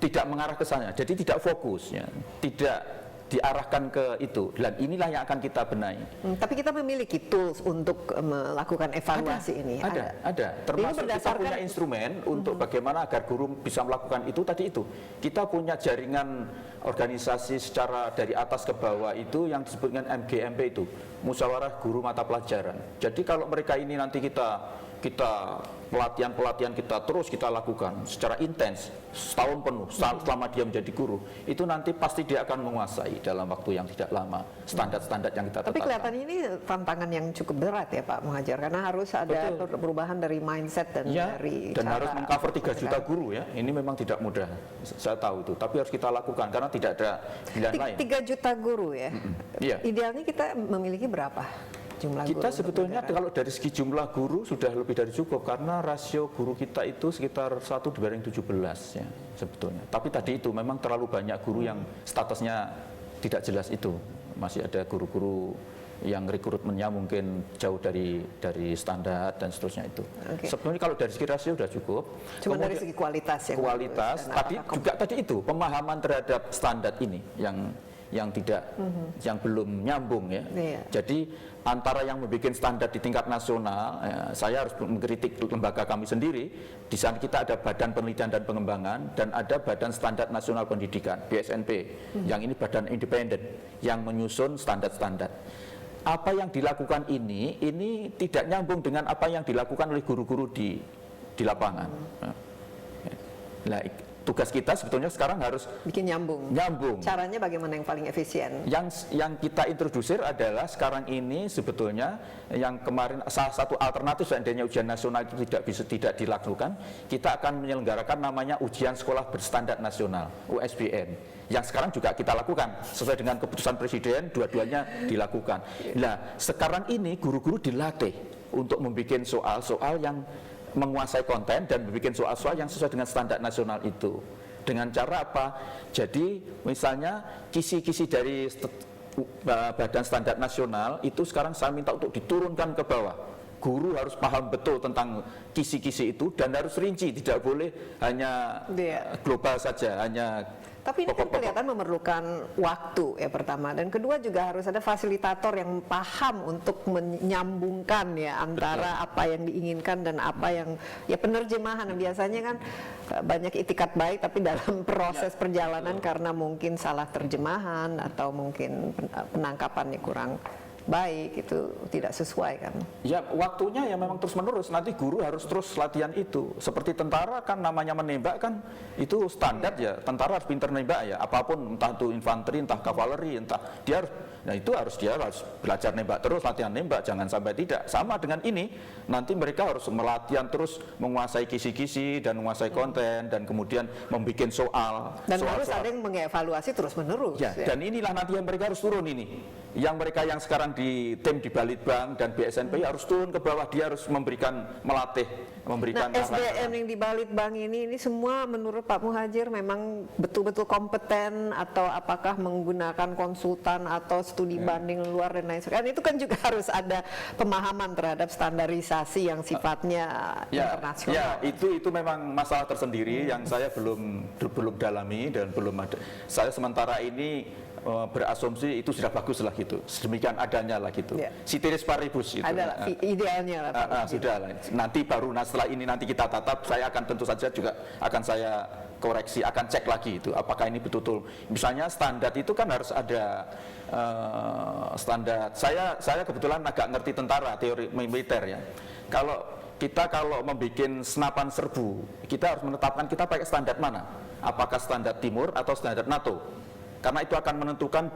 S5: tidak mengarah ke sana, jadi tidak fokus, ya. Tidak diarahkan ke itu, dan inilah yang akan kita benahi.
S4: Tapi kita memiliki tools untuk melakukan evaluasi ini.
S5: Ada. Termasuk kita punya instrumen untuk bagaimana agar guru bisa melakukan itu tadi itu. Kita punya jaringan organisasi secara dari atas ke bawah itu yang disebut dengan MGMP itu, musyawarah guru mata pelajaran. Jadi kalau mereka ini nanti kita pelatihan kita terus kita lakukan secara intens setahun penuh selama dia menjadi guru, itu nanti pasti dia akan menguasai dalam waktu yang tidak lama standar-standar yang kita tetapkan.
S4: Tapi kelihatannya ini tantangan yang cukup berat ya Pak Muhadjir, karena harus ada perubahan dari mindset dan dari
S5: dan harus mengcover 3 juta guru ya. Ini memang tidak mudah, saya tahu itu, tapi harus kita lakukan karena tidak ada pilihan lain.
S4: 3 juta guru ya.
S5: Iya.
S4: Idealnya kita memiliki berapa jumlah
S5: kita
S4: guru
S5: sebetulnya kalau dari segi jumlah guru sudah lebih dari cukup, karena rasio guru kita itu sekitar 1:17 ya sebetulnya. Tapi tadi itu memang terlalu banyak guru yang statusnya tidak jelas itu. Masih ada guru-guru yang rekrutmennya mungkin jauh dari standar dan seterusnya itu. Sebetulnya kalau dari segi rasio sudah cukup.
S4: Cuma dari segi kualitas ya.
S5: Kualitas, tadi itu pemahaman terhadap standar ini yang tidak, yang belum nyambung ya. Jadi antara yang membuat standar di tingkat nasional, saya harus mengkritik lembaga kami sendiri. Di sana kita ada Badan Penelitian dan Pengembangan dan ada Badan Standar Nasional Pendidikan (BSNP), yang ini badan independen yang menyusun standar-standar. Apa yang dilakukan ini tidak nyambung dengan apa yang dilakukan oleh guru-guru di lapangan. Nah, tugas kita sebetulnya sekarang harus
S4: Bikin nyambung.
S5: nyambung.
S4: Caranya bagaimana yang paling efisien?
S5: Yang kita introdusir adalah sekarang ini sebetulnya yang kemarin salah satu alternatif seandainya ujian nasional itu tidak dilakukan, kita akan menyelenggarakan namanya ujian sekolah berstandar nasional (USBN). Yang sekarang juga kita lakukan sesuai dengan keputusan presiden, dua-duanya dilakukan. Nah, sekarang ini guru-guru dilatih untuk membuat soal-soal yang menguasai konten dan membuat soal-soal yang sesuai dengan standar nasional itu. Dengan cara apa? Jadi misalnya kisi-kisi dari Badan Standar Nasional itu sekarang saya minta untuk diturunkan ke bawah. Guru harus paham betul tentang kisi-kisi itu dan harus rinci, tidak boleh hanya global saja, hanya.
S4: Tapi ini kan kelihatan memerlukan waktu ya pertama, dan kedua juga harus ada fasilitator yang paham untuk menyambungkan ya antara apa yang diinginkan dan apa yang ya penerjemahan. Biasanya kan banyak itikat baik tapi dalam proses perjalanan karena mungkin salah terjemahan atau mungkin penangkapannya kurang baik, itu tidak sesuai kan.
S5: Ya waktunya ya memang terus menerus, nanti guru harus terus latihan itu. Seperti tentara kan namanya menembak kan itu standar ya, tentara harus pintar nembak ya, apapun entah itu infanteri, entah kavaleri, entah dia harus, nah itu dia harus belajar nembak terus, latihan nembak, jangan sampai tidak. Sama dengan ini, nanti mereka harus melatihan terus menguasai kisi-kisi dan menguasai konten dan kemudian membuat soal.
S4: Dan harus ada yang mengevaluasi terus menerus.
S5: Ya, dan inilah nanti yang mereka harus turun ini. Yang mereka yang sekarang di tim di Balitbank dan BSNP harus turun ke bawah, dia harus melatih, memberikan.
S4: Nah, SDM yang di Balitbank ini semua menurut Pak Muhadjir memang betul-betul kompeten atau apakah menggunakan konsultan atau studi banding luar dan lain sebagainya? Itu kan juga harus ada pemahaman terhadap standarisasi yang sifatnya internasional.
S5: Ya, itu memang masalah tersendiri yang saya belum dalami dan belum ada. Saya sementara ini berasumsi itu sudah bagus lah gitu, sedemikian adanya lah gitu, ceteris paribus gitu.
S4: Ada idealnya lah.
S5: Sudah lah. Nanti baru setelah ini nanti kita tatap, saya akan tentu saja juga akan saya koreksi, akan cek lagi itu apakah ini betul-betul. Misalnya standar itu kan harus ada standar. Saya kebetulan agak ngerti tentara, teori militer ya. Kalau membuat senapan serbu, kita harus menetapkan kita pakai standar mana? Apakah standar timur atau standar NATO? Karena itu akan menentukan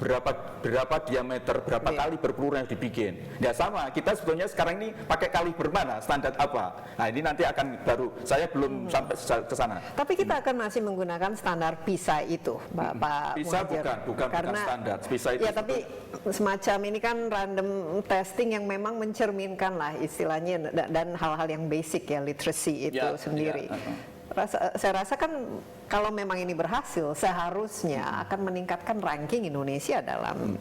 S5: berapa diameter, berapa kaliber peluru yang dibikin. Ya sama, kita sebetulnya sekarang ini pakai kaliber mana, standar apa. Nah ini nanti akan baru, saya belum sampai ke sana.
S4: Tapi kita akan masih menggunakan standar PISA itu, Pak
S5: PISA
S4: Muhadjir.
S5: bukan standar. PISA itu
S4: ya tapi semacam ini kan random testing yang memang mencerminkan lah istilahnya dan hal-hal yang basic ya, literacy itu sendiri. Saya rasa kan kalau memang ini berhasil, seharusnya akan meningkatkan ranking Indonesia dalam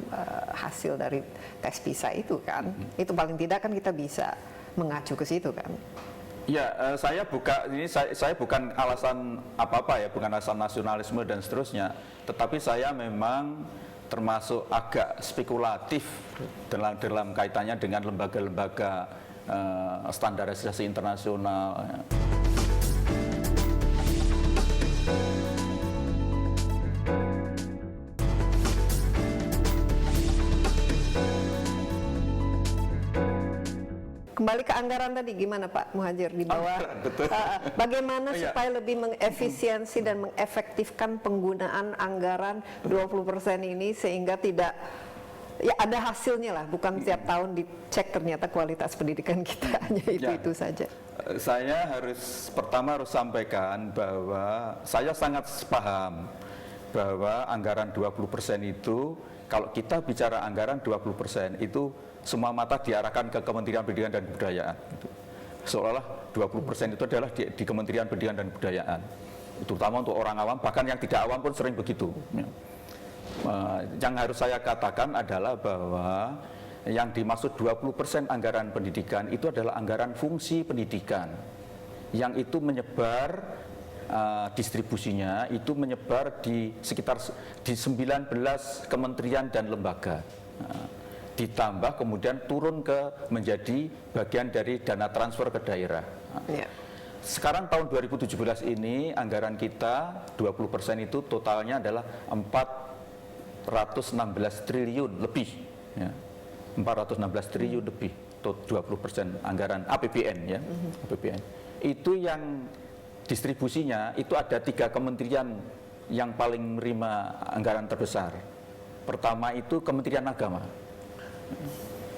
S4: hasil dari tes PISA itu kan. Itu paling tidak kan kita bisa mengacu ke situ kan.
S5: Ya, saya bukan alasan apa-apa ya, bukan alasan nasionalisme dan seterusnya. Tetapi saya memang termasuk agak spekulatif dalam kaitannya dengan lembaga-lembaga standarisasi internasional.
S4: Kembali ke anggaran tadi, gimana Pak Muhadjir di bawah? Bagaimana supaya lebih mengefisiensi dan mengefektifkan penggunaan anggaran 20% ini sehingga tidak ya ada hasilnya lah, bukan tiap tahun dicek ternyata kualitas pendidikan kita hanya itu saja.
S5: Saya pertama harus sampaikan bahwa saya sangat paham bahwa anggaran 20% itu, kalau kita bicara anggaran 20% itu semua mata diarahkan ke Kementerian Pendidikan dan Kebudayaan. Seolah-olah 20% itu adalah di Kementerian Pendidikan dan Kebudayaan. Terutama untuk orang awam, bahkan yang tidak awam pun sering begitu. Yang harus saya katakan adalah bahwa yang dimaksud 20% anggaran pendidikan itu adalah anggaran fungsi pendidikan. Yang itu menyebar, distribusinya itu menyebar di sekitar di 19 kementerian dan lembaga. Ditambah kemudian turun menjadi bagian dari dana transfer ke daerah. Sekarang tahun 2017 ini anggaran kita 20% itu totalnya adalah 416 triliun lebih. 416 triliun lebih, 20% anggaran APBN ya. APBN. Itu yang distribusinya itu ada 3 kementerian yang paling menerima anggaran terbesar. Pertama itu Kementerian Agama.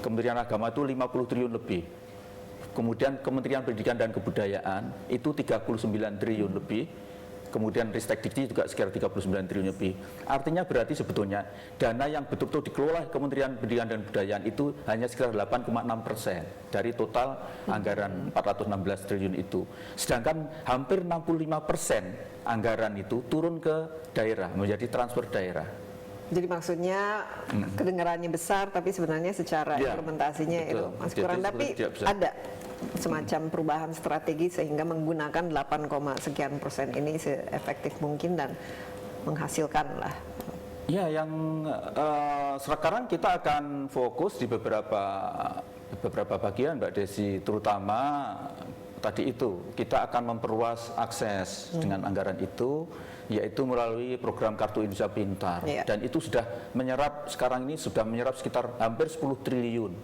S5: Kementerian Agama itu 50 triliun lebih. Kemudian Kementerian Pendidikan dan Kebudayaan itu 39 triliun lebih. Kemudian Ristek Dikti juga sekitar 39 triliun lebih. Artinya berarti sebetulnya dana yang betul-betul dikelola Kementerian Pendidikan dan Kebudayaan itu hanya sekitar 8,6% dari total anggaran 416 triliun itu. Sedangkan hampir 65% anggaran itu turun ke daerah, menjadi transfer daerah.
S4: Jadi maksudnya kedengarannya besar, tapi sebenarnya secara
S5: Ya,
S4: implementasinya
S5: betul.
S4: itu masih kurang.
S5: Jadi
S4: Tapi
S5: tidak bisa.
S4: ada semacam perubahan strategi sehingga menggunakan 8, sekian% ini seefektif mungkin dan menghasilkan lah.
S5: Ya, yang sekarang kita akan fokus di beberapa bagian, Mbak Desi, terutama tadi itu kita akan memperluas akses dengan anggaran itu, yaitu melalui program Kartu Indonesia Pintar.
S4: Iya.
S5: Dan itu sudah menyerap, sekarang ini sudah menyerap sekitar hampir 10 triliun.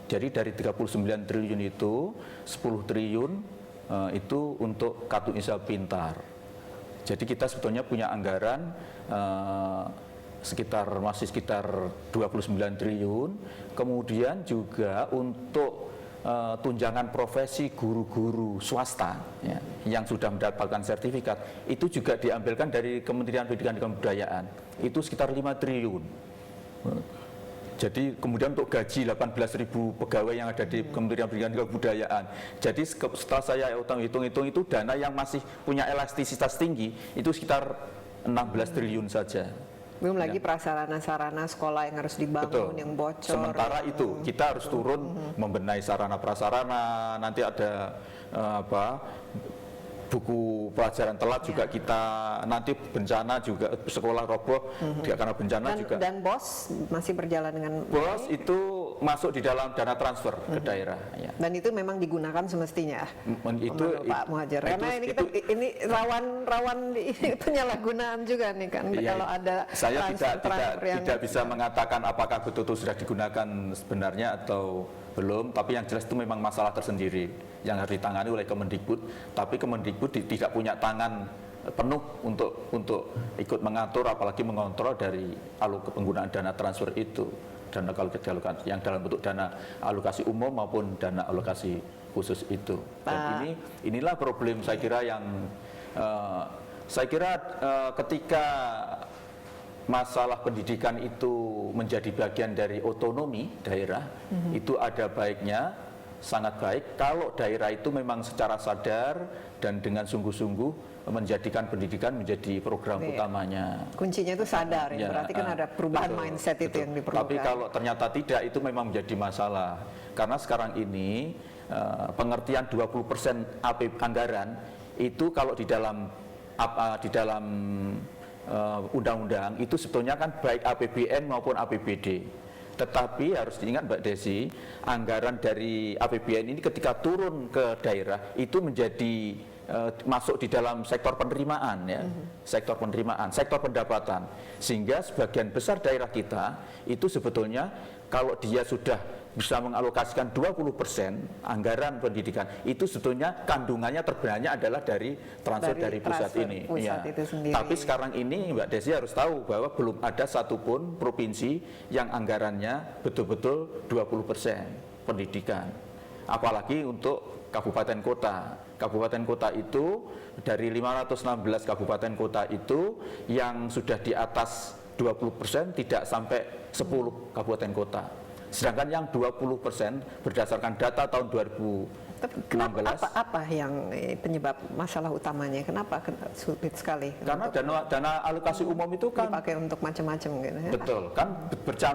S5: Jadi dari 39 triliun itu 10 triliun itu untuk Kartu Indonesia Pintar. Jadi kita sebetulnya punya anggaran masih sekitar 29 triliun. Kemudian juga untuk tunjangan profesi guru-guru swasta ya, yang sudah mendapatkan sertifikat itu juga diambilkan dari Kementerian Pendidikan dan Kebudayaan, itu sekitar 5 triliun. Jadi kemudian untuk gaji 18.000 pegawai yang ada di Kementerian Pendidikan dan Kebudayaan. Jadi setelah saya hitung-hitung itu dana yang masih punya elastisitas tinggi itu sekitar 16 triliun saja.
S4: Belum lagi prasarana-sarana sekolah yang harus dibangun,
S5: Betul.
S4: yang bocor.
S5: Sementara itu kita harus turun membenahi sarana prasarana. Nanti ada buku pelajaran telat juga kita, nanti bencana juga sekolah roboh karena bencana juga.
S4: Dan BOS masih berjalan dengan
S5: BOS itu masuk di dalam dana transfer ke daerah. Ya.
S4: dan itu memang digunakan semestinya. Menurut Pak Muhadjir. Karena ini rawan penyalahgunaan juga nih kan
S5: Iya,
S4: kalau ada
S5: saya
S4: transfer yang
S5: tidak bisa mengatakan apakah betul-betul sudah digunakan sebenarnya atau belum, tapi yang jelas itu memang masalah tersendiri yang harus ditangani oleh Kemendikbud, tapi Kemendikbud tidak punya tangan penuh untuk ikut mengatur apalagi mengontrol dari penggunaan dana transfer itu, dana yang dalam bentuk dana alokasi umum maupun dana alokasi khusus itu. Dan inilah problem saya kira yang ketika masalah pendidikan itu menjadi bagian dari otonomi daerah, itu ada baiknya, sangat baik kalau daerah itu memang secara sadar dan dengan sungguh-sungguh menjadikan pendidikan menjadi program utamanya.
S4: kuncinya itu sadar ya, berarti kan ada perubahan mindset itu yang diperlukan.
S5: Tapi kalau ternyata tidak, itu memang menjadi masalah. Karena sekarang ini pengertian 20% anggaran itu kalau di dalam undang-undang itu sebetulnya kan baik APBN maupun APBD. Tetapi harus diingat Mbak Desi, anggaran dari APBN ini ketika turun ke daerah itu menjadi masuk di dalam sektor penerimaan ya, sektor penerimaan, sektor pendapatan. Sehingga sebagian besar daerah kita itu sebetulnya kalau dia sudah bisa mengalokasikan 20% anggaran pendidikan, itu sebetulnya kandungannya terbanyak adalah dari transfer dari pusat ini.
S4: Pusat itu sendiri.
S5: Tapi sekarang ini Mbak Desi harus tahu bahwa belum ada satupun provinsi yang anggarannya betul-betul 20% pendidikan. Apalagi untuk kabupaten kota. Kabupaten kota itu dari 516 kabupaten kota itu yang sudah di atas 20% tidak sampai 10 kabupaten kota. Sedangkan yang 20% berdasarkan data tahun 2016.
S4: Apa yang penyebab masalah utamanya? Kenapa sulit sekali?
S5: Karena dana alokasi umum itu kan
S4: dipakai untuk macam-macam gitu ya.
S5: Betul, kan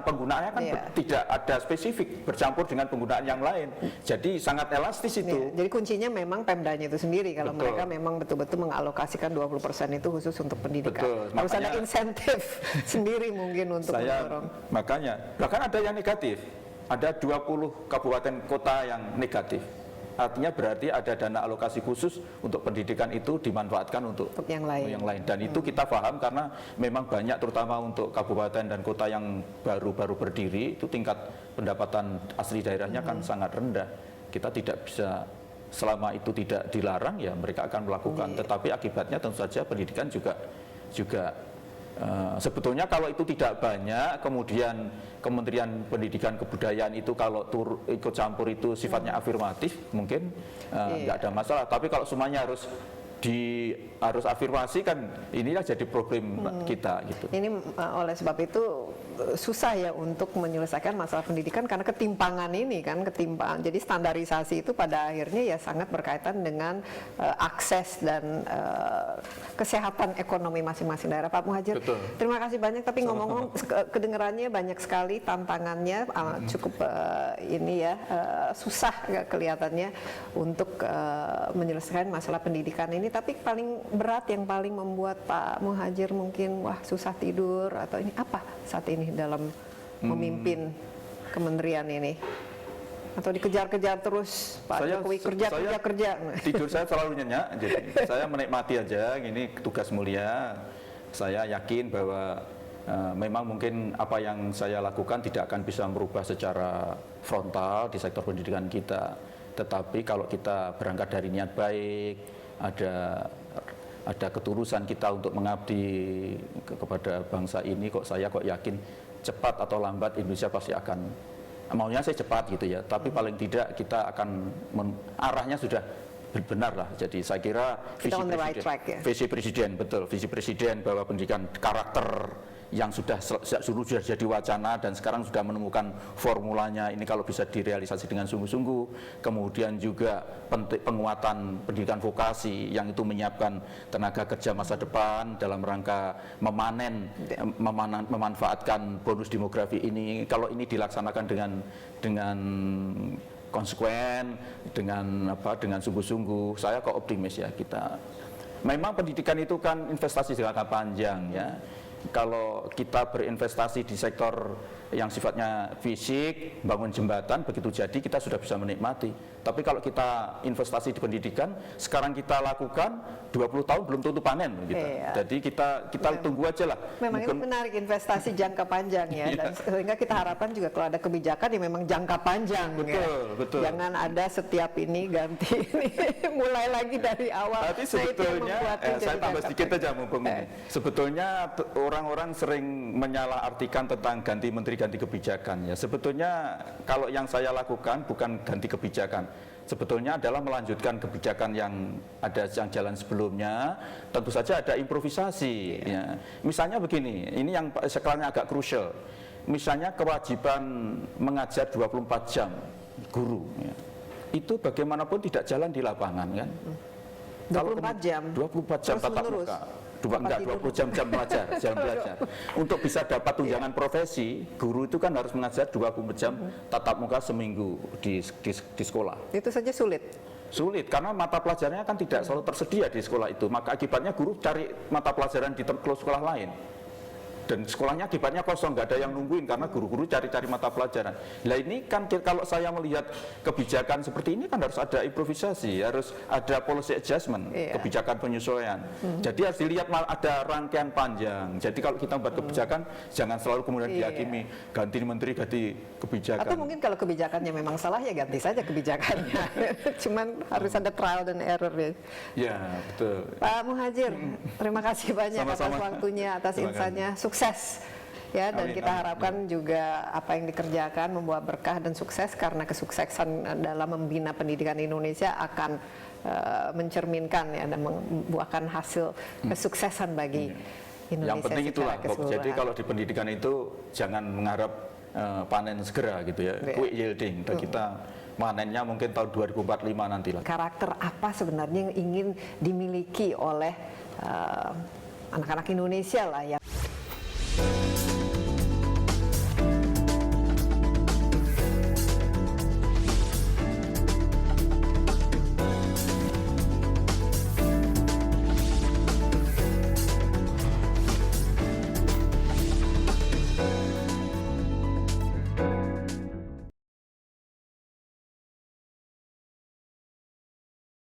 S5: penggunaannya kan tidak ada spesifik, bercampur dengan penggunaan yang lain. Jadi sangat elastis itu.
S4: Jadi kuncinya memang Pemdanya itu sendiri kalau mereka memang betul-betul mengalokasikan 20% itu khusus untuk pendidikan.
S5: Betul,
S4: harus ada insentif sendiri mungkin untuk mendorong.
S5: Makanya, bahkan ada yang negatif. Ada 20 kabupaten kota yang negatif. Artinya berarti ada dana alokasi khusus untuk pendidikan itu dimanfaatkan untuk
S4: yang lain.
S5: Dan itu kita paham karena memang banyak terutama untuk kabupaten dan kota yang baru-baru berdiri itu tingkat pendapatan asli daerahnya kan sangat rendah. Kita tidak bisa selama itu tidak dilarang ya mereka akan melakukan. Tetapi akibatnya tentu saja pendidikan juga sebetulnya kalau itu tidak banyak, kemudian Kementerian Pendidikan Kebudayaan itu kalau ikut campur itu sifatnya afirmatif, mungkin nggak ada masalah. Tapi kalau semuanya harus afirmasi kan inilah jadi problem kita gitu.
S4: Ini oleh sebab itu susah ya untuk menyelesaikan masalah pendidikan karena ketimpangan ini kan, jadi standarisasi itu pada akhirnya ya sangat berkaitan dengan akses dan kesehatan ekonomi masing-masing daerah. Pak Muhadjir,
S5: Betul.
S4: terima kasih banyak. Tapi ngomong-ngomong kedengarannya banyak sekali tantangannya, cukup susah kelihatannya untuk menyelesaikan masalah pendidikan ini. Tapi paling berat yang paling membuat Pak Muhadjir mungkin susah tidur atau ini apa saat ini dalam memimpin kementerian ini? Atau dikejar-kejar terus Pak Jokowi kerja.
S5: Tidur saya selalu nyenyak, jadi saya menikmati aja ini tugas mulia. Saya yakin bahwa memang mungkin apa yang saya lakukan tidak akan bisa merubah secara frontal di sektor pendidikan kita. Tetapi kalau kita berangkat dari niat baik, ada ketulusan kita untuk mengabdi kepada bangsa ini, saya yakin cepat atau lambat Indonesia pasti akan, maunya saya cepat gitu ya, tapi paling tidak kita akan arahnya sudah benar lah. Jadi saya kira visi presiden betul, visi presiden bahwa pendidikan karakter yang sudah jadi wacana dan sekarang sudah menemukan formulanya, ini kalau bisa direalisasi dengan sungguh-sungguh, kemudian juga penguatan pendidikan vokasi yang itu menyiapkan tenaga kerja masa depan dalam rangka memanfaatkan bonus demografi ini, kalau ini dilaksanakan dengan konsekuen, dengan sungguh-sungguh, saya kok optimis ya kita. Memang pendidikan itu kan investasi jangka panjang ya. Kalau kita berinvestasi di sektor yang sifatnya fisik, bangun jembatan, begitu jadi kita sudah bisa menikmati. Tapi kalau kita investasi di pendidikan, sekarang kita lakukan 20 tahun belum tentu panen gitu.
S4: Iya.
S5: Jadi kita tunggu aja lah.
S4: Memang itu menarik, investasi jangka panjang ya. Dan sehingga kita harapkan juga kalau ada kebijakan ya memang jangka panjang.
S5: Betul.
S4: Jangan ada setiap ini ganti ini mulai lagi dari awal.
S5: Tapi sebetulnya saya tambah sedikit aja mumpung ini. Sebetulnya orang-orang sering menyalahartikan tentang ganti menteri, ganti kebijakan ya. Sebetulnya kalau yang saya lakukan bukan ganti kebijakan, sebetulnya adalah melanjutkan kebijakan yang jalan sebelumnya. Tentu saja ada improvisasi ya. Misalnya begini, ini yang sekarang agak krusial. Misalnya kewajiban mengajar 24 jam guru ya. Itu bagaimanapun tidak jalan di lapangan kan.
S4: 24 jam.
S5: 24 jam tatap muka. 20 jam belajar. Untuk bisa dapat tunjangan profesi, guru itu kan harus mengajar 20 jam tatap muka seminggu di sekolah.
S4: Itu saja sulit.
S5: Sulit karena mata pelajarannya kan tidak selalu tersedia di sekolah itu. Maka akibatnya guru cari mata pelajaran di sekolah lain. Dan sekolahnya akibatnya kosong, nggak ada yang nungguin karena guru-guru cari-cari mata pelajaran. Nah ini kan kalau saya melihat kebijakan seperti ini kan harus ada improvisasi, harus ada policy adjustment, kebijakan penyesuaian. Jadi harus dilihat ada rangkaian panjang. Jadi kalau kita membuat kebijakan jangan selalu kemudian dihakimi ganti menteri, ganti kebijakan.
S4: Atau mungkin kalau kebijakannya memang salah ya ganti saja kebijakannya. Cuman harus ada trial dan error ya.
S5: Ya betul.
S4: Pak Muhadjir, terima kasih banyak atas waktunya, atas insight-nya. Sukses ya, dan kita harapkan juga apa yang dikerjakan membawa berkah dan sukses, karena kesuksesan dalam membina pendidikan Indonesia akan mencerminkan ya dan membuahkan hasil kesuksesan bagi Indonesia.
S5: Yang penting itulah, jadi kalau di pendidikan itu jangan mengharap panen segera gitu ya, quick yielding. Dan kita manennya mungkin tahun 2045 nanti lah.
S4: Karakter apa sebenarnya yang ingin dimiliki oleh anak-anak Indonesia lah ya?